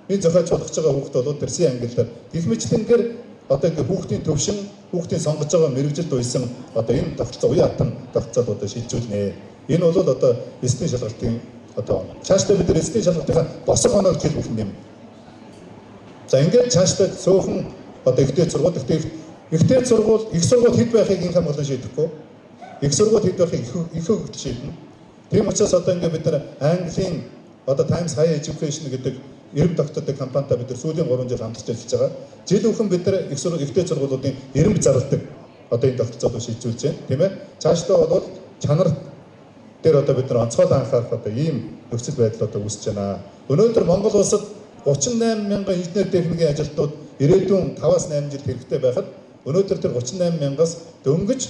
энэ зохиолч болгож байгаа хүүхдүүд бол тэр C ангиллаар гэх мэтлэнгээр одоо ингээд хүүхдийн төвшин хүүхдийн сонгож байгаа мэрэгжилд уйсан одоо энэ тогтолцоо уян хатан тогтолцоод одоо шилжүүлнэ. Энэ бол одоо эслийн шалгалтын одоо цаашдаа бид нар эслийн шалгалтынхаа босох оноо гэж хэлэх юм. За ингээд цаашдаа цөөхөн одоо ихтэй сургууль ихтэй сургууль их сургууль хэд байхыг инхан болон шийдэхгүй. Их сургууль хэд байхыг их хөвгт шийднэ. Тийм учраас одоо ингээд бид нар Английн одоо Times Higher Education гэдэг эрэм тогтдог компанитай бид нар сүүлийн 3 жил хамтарч ажиллаж байгаа. Жил бүхэн бид нар ихтэй сургуулиудын эрэм зарладаг одоо энэ тогтолцоог шийдвүүлж байна, тийм ээ. Цаашдаа бол чанар дээр одоо бид нар онцгой анхаарах одоо ийм нөхцөл байдал одоо үүсэж байна. Өнөөдөр Монгол улсад 38 мянган инженер техникийн ажилтнууд ирээдүйн 5-8 жил хэрэгтэй байхад өнөөдөр тэр 38 мянгаас дөнгөж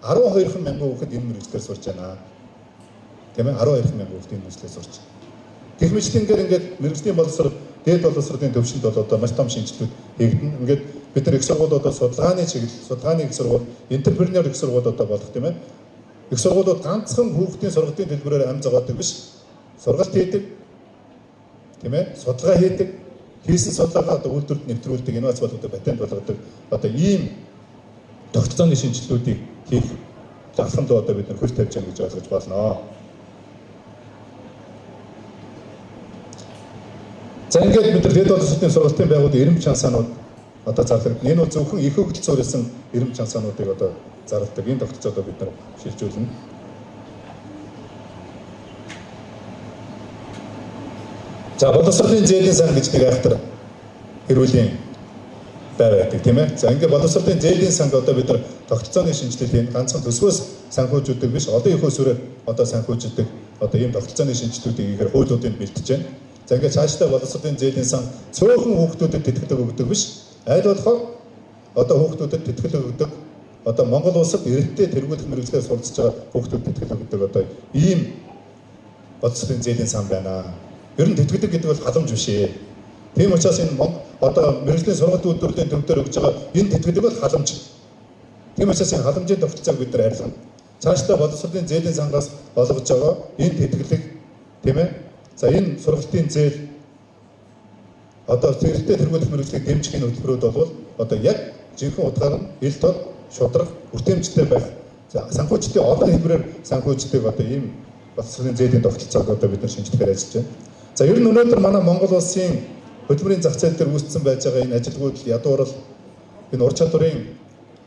12 мянган хүүхэд энэ мэргэжлээр сурч байна. Тийм ээ 12 мянган хүүхэд энэ мэргэжлээр сурч байна. Гэх мэтлэнгээр ингээд мэргэжлийн боловсрол дээд боловсролын төвшөнд бол одоо маш том шинжилгүүд хийгдэнэ. Ингээд бид нар их сургуулиуд одоо судалгааны чиглэл, судалгааны их сургууль, энтерпренер их сургуулиуд одоо болох тийм ээ. Их сургуулиуд ганцхан хүүхдийн сургалтын төлбөрөөр ам зогоодог биш. Сургалт хийдэг. Тийм ээ. Судалгаа хийдэг. Хийсэн судалгаа одоо үйлдвэрт нэвтрүүлдэг, инновац болгодог, патент болгодог. Одоо ийм тогтолцооны шинжилгүүдийг хийх зархамд одоо бид нар хөл тавьж байгаа гэж ойлгож байна. За ингээд бид нар дэд боловсролын сургалтын байгууллагын эрэм чансаанууд одоо зарлагдана. Энэ бол зөвхөн их хөгжил суурилсан эрэм чансаануудыг одоо зарладаг. Энэ тогтолцоодоо бид нар шилжүүлнэ. За боловсролын зээлийн сан гэж нэг айхтар хэрүүлийн байдаг тийм ээ. За ингээд боловсролын зээлийн санг одоо бид нар тогтолцооны шинжилгээний ганцхан төсвөөс санхүүжүүлдэг биш, олон их усүрээр одоо санхүүжүүлдэг одоо ийм тогтолцооны шинжилгэүүдийг ихээр хуулиудыг бэлтэж байна. За ингээд цаашдаа боловсролын зээлийн сан цөөхөн хүүхдүүдэд тэтгэлэг өгдөг биш. Аль болохоор одоо хүүхдүүдэд тэтгэлэг өгдөг. Одоо Монгол улсад эрэлттэй тэргүүлэх мэргэжлээр суралцж байгаа хүүхдүүдэд тэтгэлэг өгдөг одоо ийм боловсролын зээлийн сан байна. Ер нь тэтгэлэг гэдэг бол халамж биш ээ. Тийм учраас энэ одоо мэргэжлийн сургалт үйлдвэрлэлийн төвдөр өгж байгаа энэ тэтгэлэг бол халамж. Тийм учраас энэ халамжийн тогтолцоог бид нар арилгана. Цаашдаа боловсролын зээлийн сангаас олгож байгаа энэ тэтгэлэг тийм ээ. За энэ сургалтын зээл одоо зэрэгтэй тэргүүлэх мэргэжлийг дэмжих энэ хөтөлбөрүүд бол одоо яг жинхэнэ утгаар нь ил тод шудраг бүтээмжтэй байх. За санхүүжтийн олон хэлбэрээр санхүүждэг одоо ийм боловсролын зээлийн тогтолцоог одоо бид нар шинжилгээр ажиллаж байна. За ер нь өнөөдөр манай Монгол улсын хөтөлбөрийн зах зээл дээр үүссэн байж байгаа энэ ажилгүйдэл ядуурл энэ ур чадварын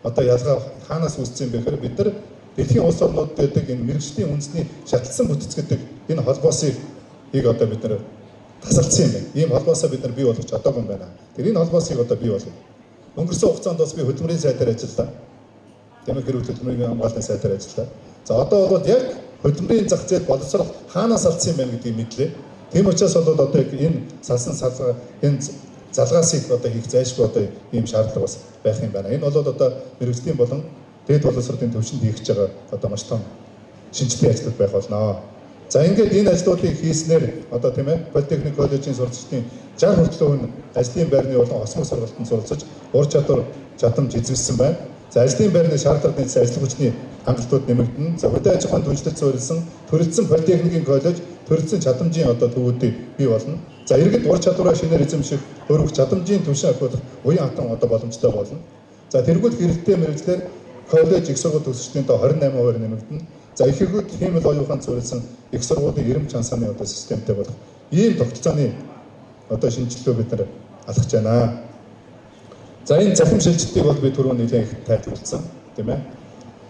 одоо ялгаа хаанаас үүссэн бэ гэхээр бид нар дэлхийн улс орнууд гэдэг энэ мэргэжлийн үндэсний шатлсан бүтцгэдэг энэ холбоосыг одоо бид нар тасалдсан юм байна. Ийм холбоосоо бид нар бий болгож чадаагүй юм байна. Тэр энэ холбоосыг одоо бий болгоё. Өнгөрсөн хугацаанд бас би хөтөлбөрийн сайтаар ажиллалаа. Тэмээ гэр бүл хөтөлбөрийн хамгаалтын сайтаар ажиллалаа. За одоо бол яг хөдөлмөрийн зах зээл боловсрол хаанаас алдсан юм бэ гэдгийг мэдлээ. Тийм учраас бол одоо энэ салсан салгаа энэ залгаасыг одоо хийх зайлшгүй одоо ийм шаардлага бас байх юм байна. Энэ бол одоо мэрэгжлийн болон дээд боловсролын төвшөнд хийгдэж байгаа одоо маш том шинжилгээ ажлууд байх болно. За ингээд энэ ажлуудыг хийснээр одоо тийм ээ Политехник коллежийн сурагчдын 60% нь ажлын байрны болон осмог сургалтанд суралцаж ур чадвар чадамж эзэмшсэн байна. За ажлын байрны шаардлагын ажил хүчний хангалтууд нэмэгдэнэ. За хөдөө аж ахуйн түншлэлд суурилсан төрөлцсөн Политехникийн коллеж төрөлцсөн чадамжийн одоо төвүүдийг бий болно. За иргэд ур чадвараа шинээр эзэмших, хөрвөх чадамжийн түвшин ахиулах уян хатан одоо боломжтой болно. За тэргүүл хэрэгтэй мэргэжлэр коллеж их сургууль төгсөгчдийн доо 28% нэмэгдэнэ. За их иргүүд хиймэл оюуханд суурилсан их сургуулийн эрэм чансааны одоо системтэй болох ийм тогтолцооны одоо шинжилгээ бид нар алхаж байна. За энэ захим шилжилтийг бол би түрүү нэлээд их тайлбарласан тийм ээ.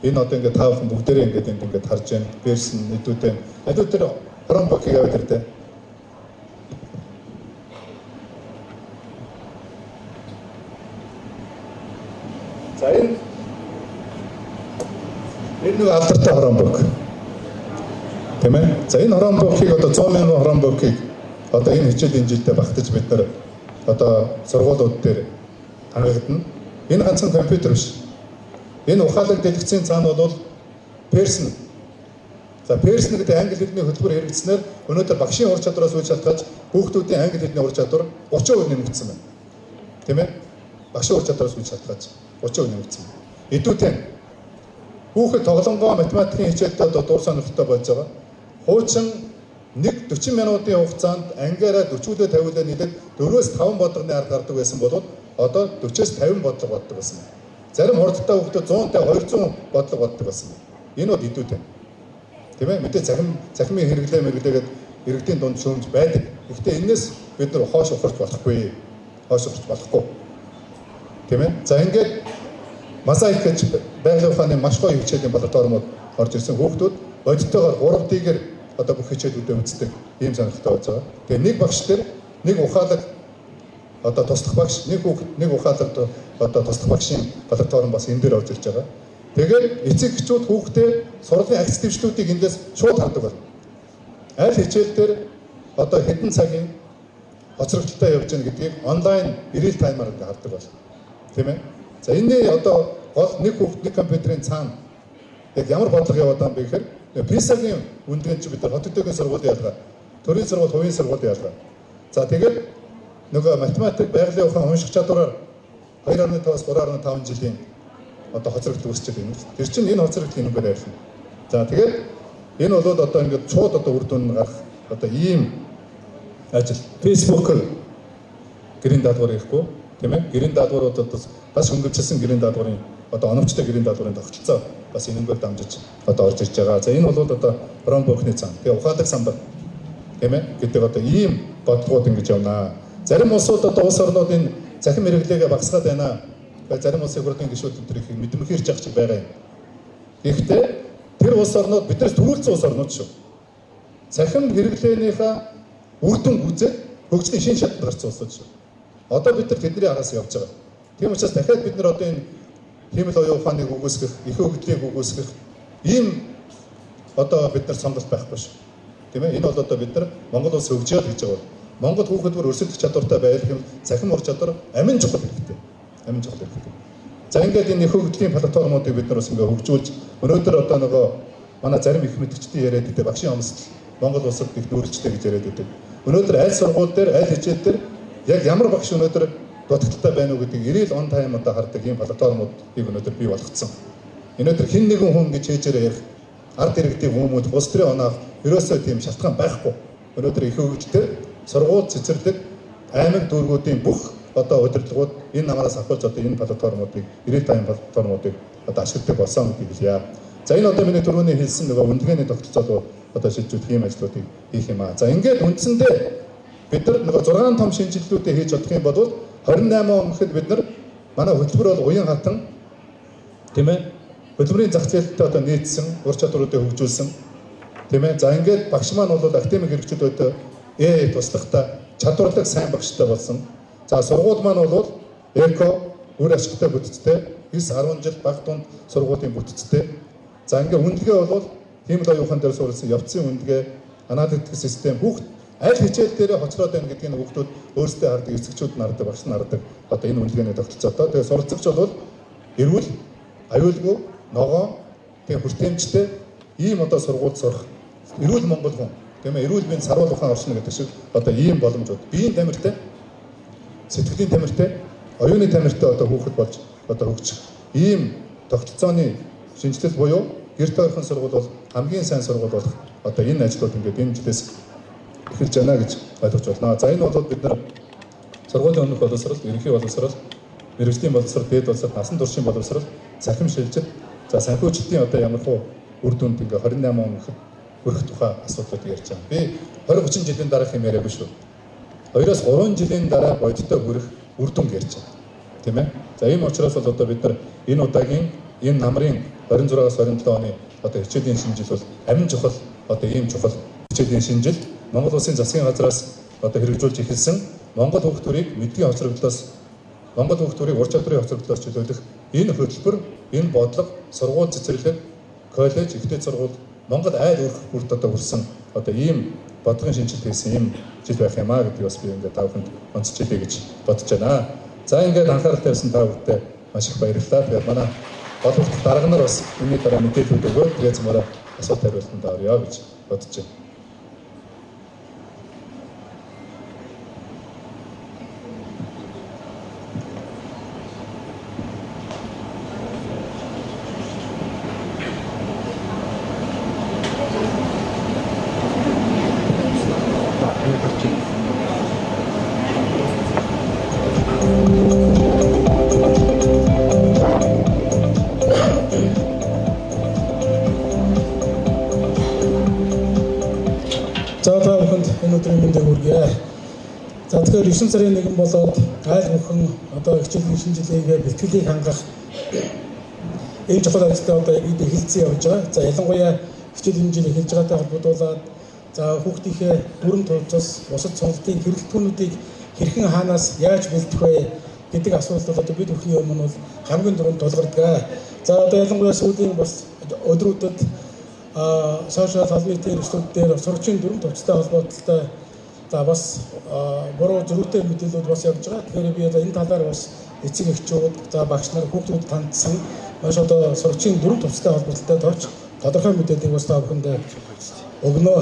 Энэ одоо ингээд та бүхэн бүгдээрээ ингээд энд ингээд харж байна. Персон эдүүдээ эдүүдээр хорон бокийг аваад ирдэ. За энэ нэг алдартай хорон бок. Тийм ээ. За энэ хорон бокийг одоо 100 мянган хорон бокийг одоо энэ хичээлийн жилдээ багтаж бид нар одоо сургуулиуд дээр хангагдана. Энэ ганцхан компьютер биш. Энэ ухаалаг дэлгэцийн цаана бол Персон. За Персон гэдэг англи хэлний хөтөлбөр хэрэгжснээр өнөөдөр багшийн ур чадвараас үйл шалтгаалж хүүхдүүдийн англи хэлний ур чадвар 30% нэмэгдсэн байна. Тийм ээ? Багшийн ур чадвараас үйл шалтгаалж 30% нэмэгдсэн байна. Эдүүтэй хүүхэд тоглонгоо математикийн хичээлдээ одоо дур сонирхолтой болж байгаа. Хуучин 40 минутын хугацаанд ангиараа 40-өөдөө 50-өөдөө нийлээд 4-5 бодлогын арга гардаг байсан бол одоо 40-с 50 бодлого боддог байсан. Зарим хурдтай хүүхдүүд 100-тай 200 бодлого боддог байсан. Энэ бол идүүтэй. Тийм ээ? Мэдээ захимын хэрэглээ мэргэлээгээд иргэдийн дунд шүүмж байдаг. Гэхдээ энэс бид нар хоош ухарч болохгүй. Хоош ухарч болохгүй. Тийм ээ? За ингээд Масаик гэж байгалийн ухааны маш гоё хичээлийн лабораториуд орж ирсэн хүүхдүүд бодиттойгоор 3D-гээр одоо бүх хичээлүүдээ үздэг ийм сонирхолтой байж байгаа. Тэгээ нэг багш дээр нэг ухаалаг одоо туслах багш, нэг ухаалаг одоо туслах багшийн лабораториум бас энэ дээр орж ирж байгаа. Тэгээд эцэг эхчүүд хүүхдээ сургуулийн акц дэвшлүүдийг эндээс шууд хардаг байна. Аль хичээл дээр одоо хэдэн цагийн хоцрогдолтой явж байгаа гэдгийг онлайн real time-аар хардаг байна. Тийм ээ? За энэ одоо гол нэг хүүхд нэг компьютерийн цаана яг ямар бодлого яваад байгаа юм бэ гэхээр PISA-гийн үндгэн чи бид нар хот төдийгийн сургууль ялгаа, төрийн сургууль, хувийн сургууль ялгаа. За тэгээд нөгөө математик байгалийн ухаан унших чадвараар 2.5-аас 3.5 жилийн одоо хоцрогдол үүсчихэд байна. Тэр чинь энэ хоцрогдол энэгээр ярьсан. За тэгээд энэ бол одоо ингээд шууд одоо үр дүн гарах одоо ийм ажил. Facebook-оор гэрийн даалгавар хийхгүй тийм ээ? Гэрийн даалгавруудад бас хөнгөвчсөн гэрийн даалгаврын одоо оновчтой гэрийн даалгаврын тогтолцоо бас энэгээр дамжиж одоо орж ирж байгаа. За энэ бол одоо Ромбокны цан. Тэгээ ухаалаг самбар тийм ээ? Гэдэг одоо ийм бодлогууд ингэж явнаа. Зарим улсууд одоо улс орнууд энэ захим хэрэглээгээ багасгаад байна. Зарим улсын хурлын гишүүд өдрийг мэдмэхэрч явах шиг байгаа юм. Гэхдээ тэр улс орнууд биднээс түрүүлсэн улс орнууд шүү. Захим хэрэглээнийхээ үр дүн үзээд хөгжлийн шин шатанд гарсан улсууд шүү. Одоо бид нар тэдний араас явж байгаа. Тийм учраас дахиад бид нар одоо энэ хиймэл оюун ухааныг үгүйсгэх, их хөгжлийг үгүйсгэх ийм одоо бид нар сонголт байхгүй шүү. Тийм ээ? Энэ бол одоо бид нар Монгол улс хөгжиөл гэж байгаа. Монгол хүүхэд бүр өрсөлдөх чадвартай байх юм захим ур чадвар амин чухал хэрэгтэй. Амин чухал хэрэгтэй. За ингээд энэ их хөгжлийн платформуудыг бид нар бас ингээд хөгжүүлж өнөөдөр одоо нөгөө манай зарим их мэдгчдийн яриад гэдэг багшийн онцлог Монгол улсад их нүүрэлжтэй гэж яриад байдаг. Өнөөдөр аль сургууль дээр, аль хичээл дээр яг ямар багш өнөөдөр дутагдaltaй байна уу гэдгийг ирэл он тайм одоо хардаг ийм платформуудыг өнөөдөр бий болгоцсон. Өнөөдөр хэн нэгэн хүн гэж хээжээрээ ярих ард иргэдийн хүмүүд улс төрийн оноох ерөөсөө тийм шалтгаан байхгүй. Өнөөдөр их хөгжтэй сургууль цэцэрлэг аймаг дүүргүүдийн бүх одоо удирдлагууд энэ намараас авахж одоо энэ платформуудыг ирэл тайм платформуудыг одоо ашигладаг болсон гэдгийг хэлье. За энэ одоо миний түрүүний хэлсэн нөгөө үндэгэний тогтолцоог одоо шилжүүлэх ийм ажлуудыг хийх юм аа. За ингээд үндсэндээ бид нар нөгөө 6 том шинжилгүүдээ хийж чадах юм бол 28 он гэхэд бид нар манай хөтөлбөр бол уян хатан тийм ээ хөтөлбөрийн зах зээлтэй одоо нийцсэн ур чадваруудыг хөгжүүлсэн тийм ээ. За ингээд багш маань бол академик хэрэгжүүлэлтөд туслахтай чадварлаг сайн багштай болсон. За сургууль маань бол эко үр ашигтай бүтцтэй 9-10 жил баг тунд сургуулийн бүтцтэй. За ингээд үнэлгээ бол ийм оюухан дээр суурилсан явцын үндэгээ анаад итгэх систем хүүхд аль хичээл дээр хоцроод байна гэдгийг хүүхдүүд өөрсдөө хардаг, эцэгчүүд нь хардаг, багш нь хардаг. Одоо энэ үнэлгээний тогтолцоотой. Тэгээ суралцагч бол эрүүл, аюулгүй, ногоон, тэгээ хүртээмжтэй ийм одоо сургуульд сурах эрүүл Монгол хүн тийм ээ эрүүл мэнд саруул ухаан оршин гэдэг шиг одоо ийм боломжууд биеийн тамиртай, сэтгэлийн тамиртай, оюуны тамиртай одоо хүүхэд болж одоо хөгжих ийм тогтолцооны шинжилэл буюу гэр тойрхон сургууль бол хамгийн сайн сургууль болох одоо энэ ажлууд ингээд энэ жилээс эхэлж байна гэж ойлгож байна. За энэ бол бид нар сургуулийн өмнөх боловсрол, ерөнхий боловсрол, мэрэгжлийн боловсрол, дээд боловсрол, насан туршийн боловсрол, цахим шилжилт, за санхүүжилтийн одоо ямар хуу үр дүнд ингээ 28 он хүрэх тухай асуудлууд ярьж байгаа. Би 20-30 жилийн дараах юм яриагүй шүү. 2-оос 3 жилийн дараа бодиттой хүрэх үр дүн ярьж байгаа. Тийм ээ. За ийм учраас бол одоо бид нар энэ удаагийн энэ намрын 26-аас 27 оны одоо хичээлийн шинжил бол амин чухал одоо ийм чухал хичээлийн шинжил Монгол Улсын засгийн газраас одоо хэрэгжүүлж эхэлсэн Монгол хүүхд төрийг мэдгийн хоцрогдлоос Монгол хүүхд төрийг ур чадрын хоцрогдлоос чөлөөлөх энэ хөтөлбөр, энэ бодлого, сургууль цэцэрлэг, коллеж, ихтэй сургууль Монгол айл өрх бүрт одоо хүрсэн одоо ийм бодлогын шинжилт хийсэн ийм жил байх юм аа гэдгийг бас би ингээд та бүхэнд онцлчихъя гэж бодож байна. За ингээд анхаарал тавьсан та бүхэнд маш их баярлалаа. Тэгээд манай бодлогот дарга нар бас энэ дараа мэдээлэл өгөөд тэгээд цамаараа асуулт хариултанд орё гэж бодож байна. За та бүхэнд энэ өдрийн мэндийг хүргье. За тэгэхээр 9 сарын 1 болоод айл бүхэн одоо хичээлийн шинжилгээг бэлтгэлийг хангах энэ чухал ажлаа одоо эд эхэлсэн явж байгаа. За ялангуяа хичээлийн жил эхэлж байгаатай холбогдуулаад за хүүхдийнхээ дүрм төвцөс бусад сонголтын хэрэглэтгүүнүүдийг хэрхэн хаанаас яаж бэлдэх вэ гэдэг асуулт бол одоо бид бүхний өмнө бол хамгийн түрүүнд тулгардаг. За одоо ялангуяа сүүлийн бас өдрүүдэд сошиал медиа ресурсууд дээр сургуулийн дүрм төвцтэй холбоотой за бас буруу зөрүүтэй мэдээлэлүүд бас явж байгаа. Тэгэхээр би одоо энэ талаар бас эцэг эхчүүд за багш нар хүүхдүүд тандсан маш одоо сургуулийн дүрм төвцтэй холбоотой товч тодорхой мэдээллийг бас та бүхэнд өгнө.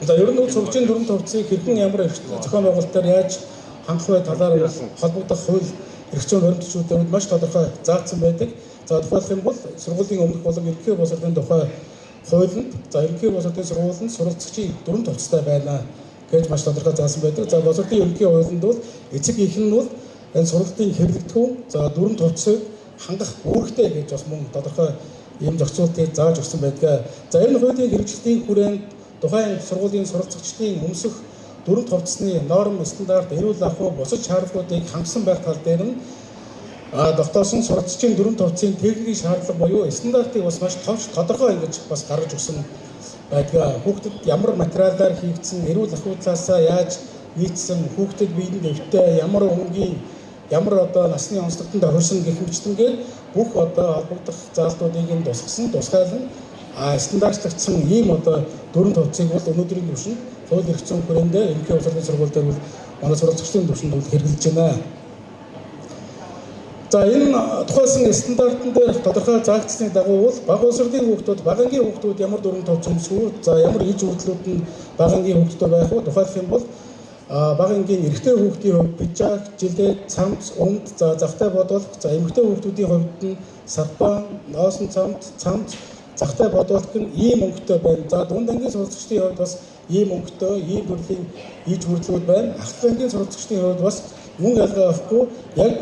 За ер нь сургуулийн дүрм төвцийг хэрхэн ямар зохион байгуулалтаар яаж хангах вэ талаар холбогдох хууль эрх зүйн хуримтлалчдад маш тодорхой заасан байдаг. За тухайлх юм бол сургуулийн өмнөх болон ерөнхий боловсролын тухай хуулинд за ерөнхий боловсролын сургуулинд суралцагчийн дүрм төвцтэй байна гэж маш тодорхой заасан байдаг. За боловсролын ерөнхий хуулинд бол эцэг эх нь бол энэ сургуулийн хэрэглэгдэхүүн за дүрм төвцийг хангах үүрэгтэй гэж бас мөн тодорхой ийм зохицуултыг зааж өгсөн байдаг. За энэ хуулийн хэрэгжилтийн хүрээнд тухайн сургуулийн суралцагчдын өмсөх дүрм төвцсны норм стандарт эрүүл ахуй бусад шаардлагуудыг хангасан байх тал дээр нь тогтоосон суралцагчийн дүрм төвцийн техникийн шаардлага буюу стандартыг бас маш товч тодорхой ингэж бас гаргаж өгсөн байдаг. Хүүхдэд ямар материалаар хийгдсэн, эрүүл ахуй талаасаа яаж нийцсэн, хүүхдэд биеийн дэвтэй ямар өнгийн ямар одоо насны онцлогтод орсон гэх мэтчтэнгээр бүх одоо холбогдох заалтуудыг нь тусгайлан стандартлагдсан ийм одоо дүрм төвцийг бол өнөөдрийн түвшинд хууль эрх зүйн хүрээндээ ерөнхий боловсролын сургууль дээр бол манай суралцагчдын түвшинд бол хэрэгжилж байна. За энэ тухайлсан стандартн дээр тодорхой заагдсны дагуу бол бага боловсролын хүүхдүүд, багангийн хүүхдүүд ямар дүрм төвч өмсвөө, за ямар иж үйлдэлүүд нь багангийн хүүхдүүд байх вэ? Тухайлх юм бол багангийн эрэгтэй хүүхдийн хувьд пижак, жилет, цамц, өмд, за захтай бодвол, за эмэгтэй хүүхдүүдийн хувьд нь сарпан, ноосон цамц, захтай бодвол гэн ийм өнгөтэй байна. За дунд ангийн суралцагчдын хувьд бас ийм өнгөтэй, ийм төрлийн иж үйлдэлүүд байна. Ахлах ангийн суралцагчдын хувьд бас мөн ялгаа авахгүй яг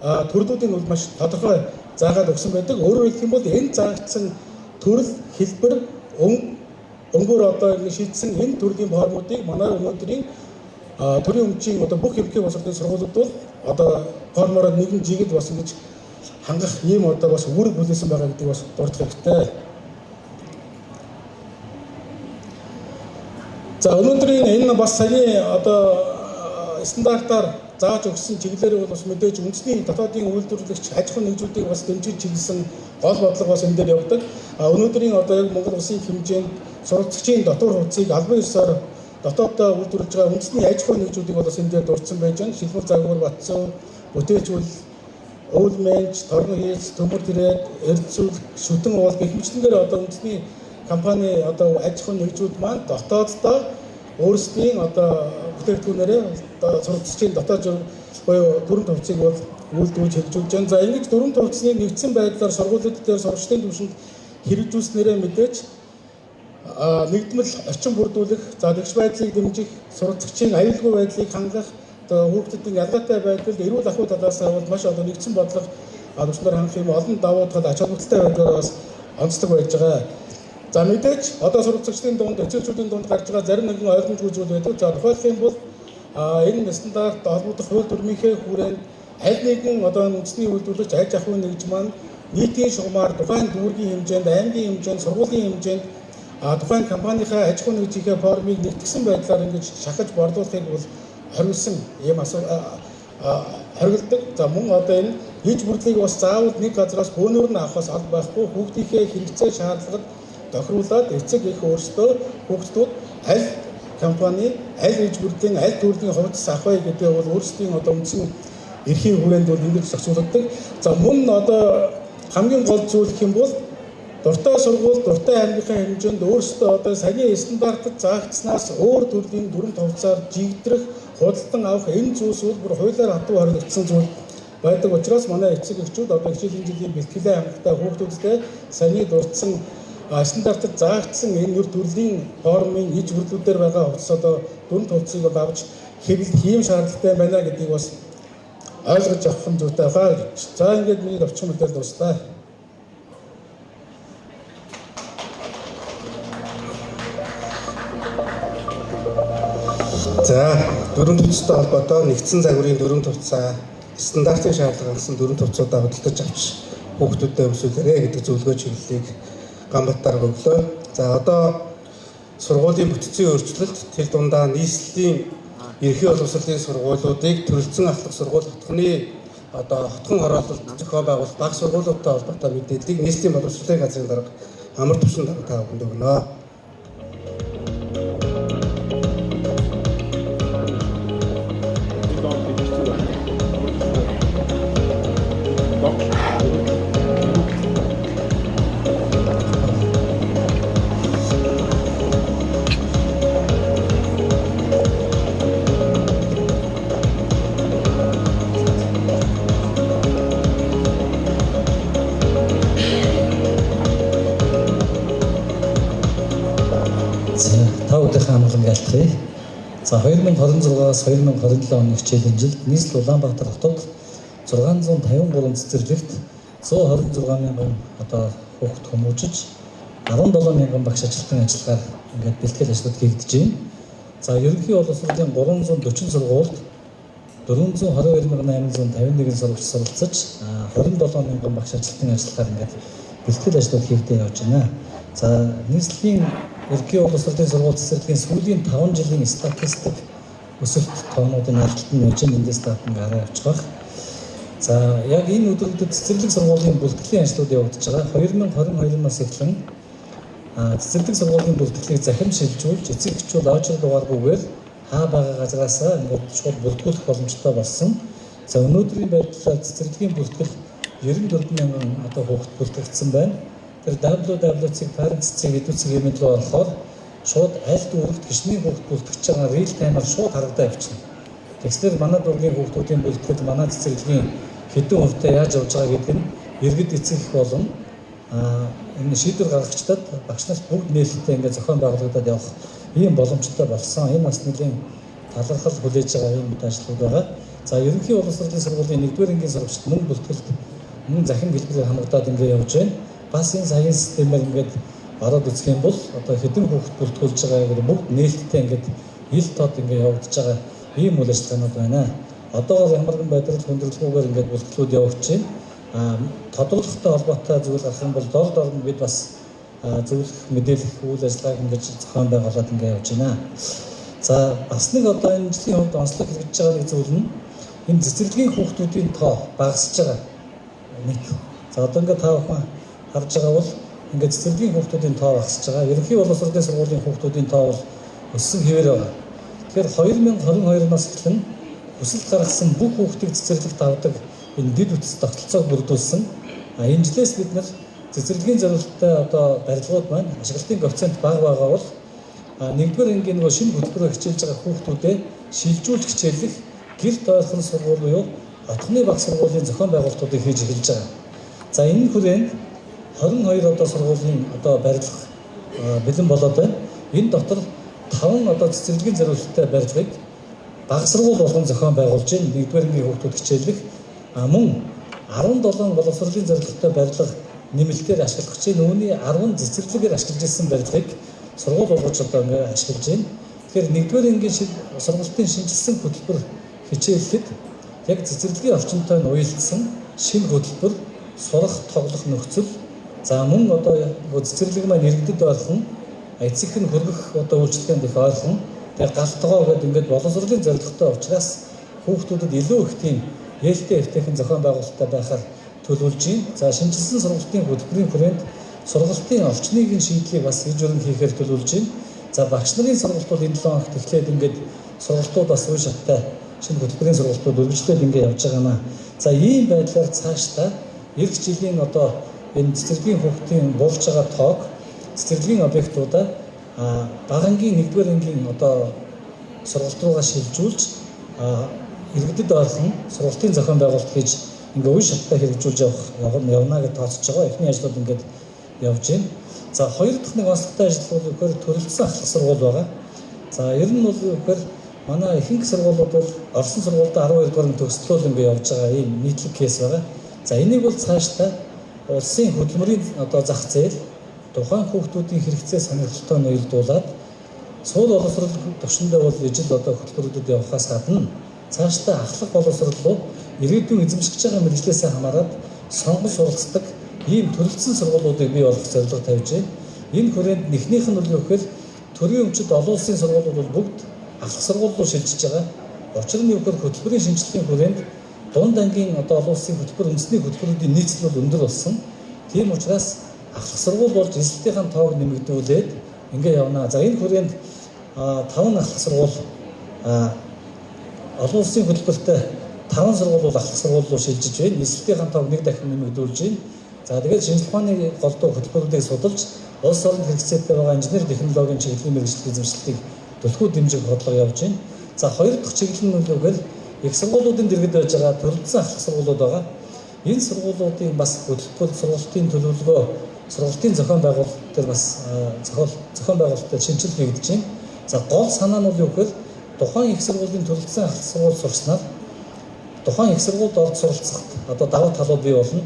төрлүүдийн бол маш тодорхой заагаад өгсөн байдаг. Өөрөөр хэлэх юм бол энэ заагдсан төрөл хэлбэр өнгөөр одоо шийдсэн энэ төрлийн формуудыг манай өнөөдрийн төрийн өмчийн одоо бүх ерөнхий боловсролын сургуулиуд бол одоо формороо нэгэн жигэд бас ингэж хангах ийм одоо бас үүрэг хүлээсэн байгаа гэдгийг бас дурдах хэрэгтэй. За өнөөдрийн энэ бас саяны одоо стандартаар зааж өгсөн чиглэлээр бол бас мэдээж үндэсний дотоодын үйлдвэрлэгч аж ахуйн нэгжүүдийг бас дэмжиж чиглэсэн гол бодлого бас энэ дээр явдаг. Өнөөдрийн одоо яг Монгол улсын хэмжээнд суралцагчийн дотор хувьцыг албан ёсоор дотооддоо үйлдвэрлэж байгаа үндэсний аж ахуйн нэгжүүдийг бас энэ дээр дурдсан байж байна. Шилмэл загвар, Батцуу, Бүтээчүүл, Өвлмэнж, Торгон хийс, Төмөр тэрэг, Эрдэнэсүл, Шүтэн уул гэх мэтчлэнгээр одоо үндэсний компани одоо аж ахуйн нэгжүүд маань дотооддоо өөрсдийн одоо бүтээгдэхүүнээрээ одоо суралцагчийн дотоод буюу дүрм төвцийг бол үйлдвэрлэж хэрэгжүүлж байна. За ингэж дүрм төвцнийг нэгдсэн байдлаар сургуулиуд дээр сурагчдын түвшинд хэрэгжүүлснээрээ мэдээж нэгдмэл орчин бүрдүүлэх, за тэгш байдлыг дэмжих, суралцагчийн аюулгүй байдлыг хангах, одоо хүүхдүүдийн ялгаатай байдалд эрүүл ахуй талаас нь бол маш одоо нэгдсэн бодлого төвчнөр хангах юм олон давуу тал ач холбогдолтой байдлаар бас онцлог байж байгаа. За мэдээж одоо суралцагчдын дунд, эцэгчүүдийн дунд гарч байгаа зарим нэгэн ойлгомжгүй зүйл байдаг. За тухайлх юм бол энэ стандарт холбогдох хууль дүрмийнхээ хүрээнд аль нэгэн одоо үндэсний үйлдвэрлэгч аж ахуйн нэгж маань нийтийн шугамар тухайн дүүргийн хэмжээнд, аймгийн хэмжээнд, сургуулийн хэмжээнд тухайн компанийнхаа аж ахуйн нэгжийнхээ формыг нэгтгэсэн байдлаар ингэж шахаж борлуулахыг бол хориглосон ийм хориглодог. За мөн одоо энэ хийж бүрдлийг бас заавал нэг газраас бөөнөр нь авахаас аль байхгүй хүүхдийнхээ хэрэгцээ шаардлагад тохируулаад эцэг их өөрсдөө хүүхдүүд аль компани, аль хийж бүрдлийн, аль төрлийн хувцас авах вэ гэдэг бол өөрсдийн одоо үндсэн эрхийн хүрээнд бол ингэж зохицуулдаг. За мөн одоо хамгийн гол зүйл гэх юм бол дуртай сургууль, дуртай аймгийнхаа хэмжээнд өөрсдөө одоо саяны стандартад заагдсанаас өөр төрлийн дүрм товцоор жигдрэх, худалдан авах энэ зүйлсүүд бүр хуулиар хатуу хоригдсон зүйл байдаг учраас манай эцэг эхчүүд одоо хичээлийн жилийн бэлтгэлээ хангалттай хүүхдүүдтэй саяны дурдсан стандартад заагдсан энэ нэр төрлийн формын иж бүрлүүдээр байгаа хувцас одоо дүрм товцыг бол авч хэвлэх ийм шаардлагатай байна гэдгийг бас ойлгож авах нь зүйтэй байгаа гэж. За ингээд миний товчхон мэдээлэл дуслаа. За дүрм төвцтэй холбоотой нэгдсэн загварын дүрм төвцөө стандартын шаардлага хангасан дүрм төвцөудөө хөдөлгөж авч хүүхдүүдэд өмсүүлээрэ гэдэг зөвлөгөө чиглэлийг Ганбаатар өглөө. За одоо сургуулийн бүтцийн өөрчлөлт тэр дундаа нийслэлийн ерхий боловсролын сургуулиудыг төрөлцсөн ахлах сургууль хотхны одоо хотхон хороололт зохион байгуулах баг сургуулиудтай холбоотой мэдээллийг нийслэлийн боловсролын газрын дарга амар төвшин дарга та бүхэнд өгнө. За 2026-аас 2027 оны хичээлийн жилд нийслэл Улаанбаатар хотод 653 цэцэрлэгт 126 мянган одоо хүүхэд хүмүүжиж 17 мянган багш ажилтны ажиллагаар ингээд бэлтгэл ажлууд хийгдэж байна. За ерөнхий боловсролын 340 сургуульд 422,851 сурагч суралцаж 27 мянган багш ажилтны ажиллагаар ингээд бэлтгэл ажлууд хийгдэж явж байна. За нийслэлийн ерөнхий боловсролын сургууль цэцэрлэгийн сүүлийн 5 жилийн статистик өсөлт тоонуудын арилтанд нэж эндээс татан гараа авч байгаа. За яг энэ өдрүүдэд цэцэрлэг сургуулийн бүртгэлийн ажлууд явагдаж байгаа. 2022-оос эхлэн цэцэрлэг сургуулийн бүртгэлийг захин шилжүүлж эцэг эхчүүд очир дугааргүйгээр хаа байгаа газраас ингээд шууд бүртгүүлэх боломжтой болсон. За өнөөдрийн байдлаар цэцэрлэгийн бүртгэл 94 мянган одоо хүүхэд бүртгэгдсэн байна. Тэр www.parents.cg хэдүүцэг хэмээн рүү орохоор шууд аль дүүрэгт гишний хүүхэд бүртгэж байгаа real time-аар шууд харагдаа явчихна. Тэгэхээр манай дүүргийн хүүхдүүдийн бүртгэл манай цэцэрлэгийн хэдэн хувьтай яаж явж байгаа гэдэг нь иргэд эцэг их болон энэ шийдвэр гаргагчдад багш нарт бүгд нээлттэй ингээд зохион байгуулагдаад явах ийм боломжтой болсон. Энэ бас нэлийн талархал хүлээж байгаа ийм ажлууд байгаа. За ерөнхий боловсролын сургуулийн 1-р ангийн сурагчид мөн бүртгэлд мөн захин бэлтгэл хамгаалаад ингээд явж байна. Бас энэ саяны системээр ингээд ороод үзэх юм бол одоо хэдэн хүүхэд бүртгүүлж байгаа гэдэг бүгд нээлттэй ингээд ил тод ингээд явагдаж байгаа ийм үйл ажиллагаанууд байна. Одоо ямар нэгэн байдлаар хүндрэлгүйгээр ингээд бүртгэлүүд явагдаж байна. Тодорхойлолттой холбоотой зүйл гарах юм бол дор дор нь бид бас зөвлөх мэдээлэх үйл ажиллагааг ингээд зохион байгуулад ингээд явж байна. За бас нэг одоо энэ жилийн хувьд онцлог хэрэгжиж байгаа нэг зүйл нь энэ цэцэрлэгийн хүүхдүүдийн тоо багасж байгаа нэг. За одоо ингээд та бүхэн харж байгаа бол ингээд цэцэрлэгийн хүүхдүүдийн тоо багасж байгаа. Ерөнхий боловсролын сургуулийн хүүхдүүдийн тоо бол өссөн хэвээр байгаа. Тэгэхээр 2022-оос эхлэн хүсэлт гаргасан бүх хүүхдийг цэцэрлэгт авдаг энэ дэд үтс тогтолцоог бүрдүүлсэн. Энэ жилээс бид нар цэцэрлэгийн зорилттой одоо барилгууд маань ашиглалтын коэффициент бага байгаа бол нэгдүгээр ангийн нөгөө шинэ хөтөлбөрөөр хичээлж байгаа хүүхдүүдэд шилжүүлж хичээллэх гэрт ойрхон сургууль буюу отгоны баг сургуулийн зохион байгуулалтуудыг хийж эхэлж байгаа. За энэ хүрээнд 22 одоо сургуулийн одоо барилга бэлэн болоод байна. Энэ дотор 5 одоо цэцэрлэгийн зорилттой барилгыг баг сургууль болгон зохион байгуулж байна. Нэгдүгээр ангийн хүүхдүүд хичээллэх мөн 17 боловсролын зорилттой барилга нэмэлтээр ашиглах чинь үүний 10 цэцэрлэгээр ашиглаж ирсэн барилгыг сургууль болгож одоо ингээд ашиглаж байна. Тэгэхээр нэгдүгээр ангийн сургуулийн шинжилсэн хөтөлбөр хичээллэхэд яг цэцэрлэгийн орчинтой нь уялдсан шинэ хөтөлбөр сурах тоглох нөхцөл за мөн одоо цэцэрлэг маань иргэдэд ойлгон эцэг нь хөргөх одоо үйлчлэгэнд их ойлгон тэгээ галтгоо гэдэг ингээд боловсролын зорилготой учраас хүүхдүүдэд илүү их тийм ээлтэй эвтэйхэн зохион байгуулалттай байхаар төлөвлөж байна. За шинжилсэн сургалтын хөтөлбөрийн хүрээнд сургалтын орчныг шийдлийг бас иж өрн хийхээр төлөвлөж байна. За багш нарын сургалт бол энэ 7 хоногт эхлээд ингээд сургалтууд бас үе шаттай шинэ хөтөлбөрийн сургалтууд үргэлжлээд ингээд явж байгаа маа. За ийм байдлаар цаашдаа эх жилийн одоо энэ цэцэрлэгийн хүүхдийн буурч байгаа тоог цэцэрлэгийн объектуудаа багангийн 1-р ангийн одоо сургалт руугаа шилжүүлж иргэдэд ойлгон сургалтын зохион байгуулалт хийж ингээ үе шаттай хэрэгжүүлж явна гэж тооцож байгаа. Эхний ажлууд ингээд явж байна. За хоёр дахь нэг онцлогтой ажил бол ихээр төрөлцсөн ахлах сургууль байгаа. За ер нь бол ихээр манай ихэнх сургуулиуд бол Орсын сургуульд 12 дугаар төгслөл ингээ явж байгаа ийм нийтлэг кейс байгаа. За энийг бол цаашдаа улсын хөдөлмөрийн одоо зах зээл тухайн хүүхдүүдийн хэрэгцээ сонирхолтой ноёлдуулаад сууд боловсрол төвшөндөө бол ижил одоо хөтөлбөрүүдэд явахаас гадна цаашдаа ахлах боловсролууд ирээдүйн эзэмшиж байгаа мэргэжлээсээ хамаарат сонгон суралцдаг ийм төрөлцсөн сургуулиудыг бий болгох зорилго тавьж байна. Энэ хүрээнд нэгнийх нь бол юу гэхээр төрийн өмчөд олон улсын сургуулиуд бол бүгд ахлах сургууль руу шилжиж байгаа. Учир нь юу гэхээр хөтөлбөрийн шинжилгээний хүрээнд дунд ангийн одоо олон улсын хөтөлбөр үндэсний хөтөлбөрүүдийн нийцэл бол өндөр болсон. Тийм учраас ахлах сургууль болж эзэлтийн тоог нэмэгдүүлээд ингээ явна. За энэ хүрээнд 5 ахлах сургууль олон улсын хөтөлбөртэй 5 сургууль бол ахлах сургууль руу шилжиж байна. Эзэлтийн тоог нэг дахин нэмэгдүүлж байна. За тэгээд шинжилгээ ухааны голдуу хөтөлбөрүүдийг судалж улс орон хэрэгцээтэй байгаа инженер технологийн чиглэлийн мэргэжлийн эзэмшлийг төлхөө дэмжих бодлого явж байна. За хоёр дахь чиглэл нь үгээр их сургуулиудын дэргэд байж байгаа төрөлцсөн ахлах сургуулиуд байгаа. Энэ сургуулиудын бас хөтөлбөр сургалтын төлөвлөгөө сургалтын зохион байгуулалт дээр бас зохион байгуулалтад шинжилгээ хийгдэж байна. За гол санаа нь юу гэхээр тухайн их сургуулийн төрөлцсөн ахлах сургууль сурснаар тухайн их сургуульд орж суралцахад одоо давуу талууд бий болно.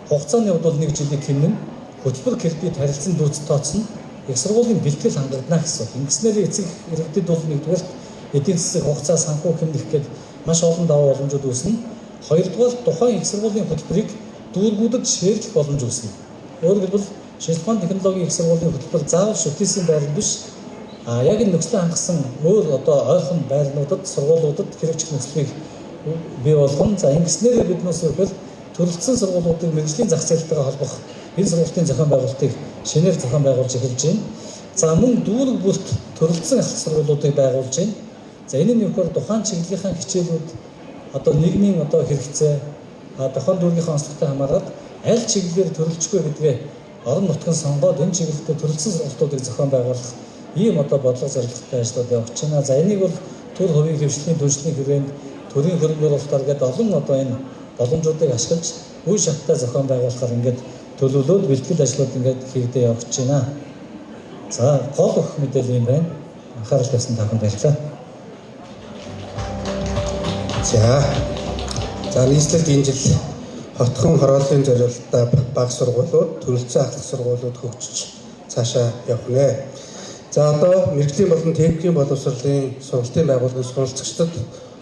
Хугацааны хувьд бол 1 жилийг хэмнэн хөтөлбөр кредит харилцан дүүц тооцно. Их сургуулийн бэлтгэл хангагдана гэсэн. Ингэснээр эцэг иргэдэд бол нэгдүгээр эдийн засгийн хугацаа санхүү хэмнэх гээд маш олон давуу боломжууд үүснэ. Хоёрдугаар тухайн их сургуулийн хөтөлбөрийг дүүргүүдэд шеэрлэх боломж үүснэ. Өөрөөр хэлбэл шинжилгээ ухааны технологийн их сургуулийн хөтөлбөр заавал шүтээсийн байрал биш. Яг энэ нөхцөлөд хангасан өөр одоо ойрхон байрнуудад сургуулиудад хэрэгжих нөхцөлийг бий болгоно. За ингэснээр биднээс өгвөл төрөлцсөн сургуулиудыг мэргэжлийн зах зээлтэйгээ холбох энэ сургуулийн зохион байгуулалтыг шинээр зохион байгуулж эхэлж байна. За мөн дүүрэг бүрт төрөлцсөн ахлах сургуулиудыг байгуулж байна. За энэ нь юу гэхээр тухайн чиглэлийн хичээлүүд одоо нийгмийн одоо хэрэгцээ тухайн дүүргийнхээ онцлогтой хамаарат аль чиглэлээр төрөлжгүй гэдгээ орон нутгийн сонгоод энэ чиглэлд төрөлцсөн сургуулиудыг зохион байгуулах ийм одоо бодлого зорилготой ажлууд явж байна. За энийг бол төр хувийн хөвшлийн түншлэлийн хүрээнд төрийн хөрөнгөөр болтоор гэдэг олон одоо энэ боломжуудыг ашиглаж үе шаттай зохион байгуулахаар ингээд төлөвлөлөөд бэлтгэл ажлууд ингээд хийгдээ явж байна. За гол өгөх мэдээлэл юм байна. Анхаарал тавьсан та бүхэнд баярлалаа. За нийслэлд энэ жил хотхон хорооллын зорилттой бага сургуулиуд, төрөлцсөн ахлах сургуулиуд хөгжиж цаашаа явах нэ. За одоо мэргэжлийн болон техникийн боловсролын сургалтын байгууллагын суралцагчдад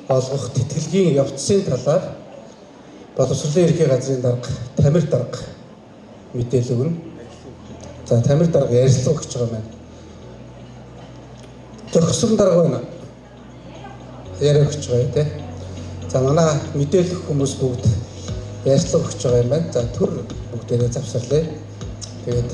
олгох тэтгэлгийн явцын талаар боловсролын ерхий газрын дарга Тамир дарга мэдээлэл өгнө. За Тамир дарга ярилцлага өгч байгаа маань. Зохисон дарга байна. Яриа өгч байгаа тийм. За манай мэдээлэх хүмүүс бүгд ярьцлага өгч байгаа юм байна. За төр бүгдээрээ завсарлаа. Тэгээд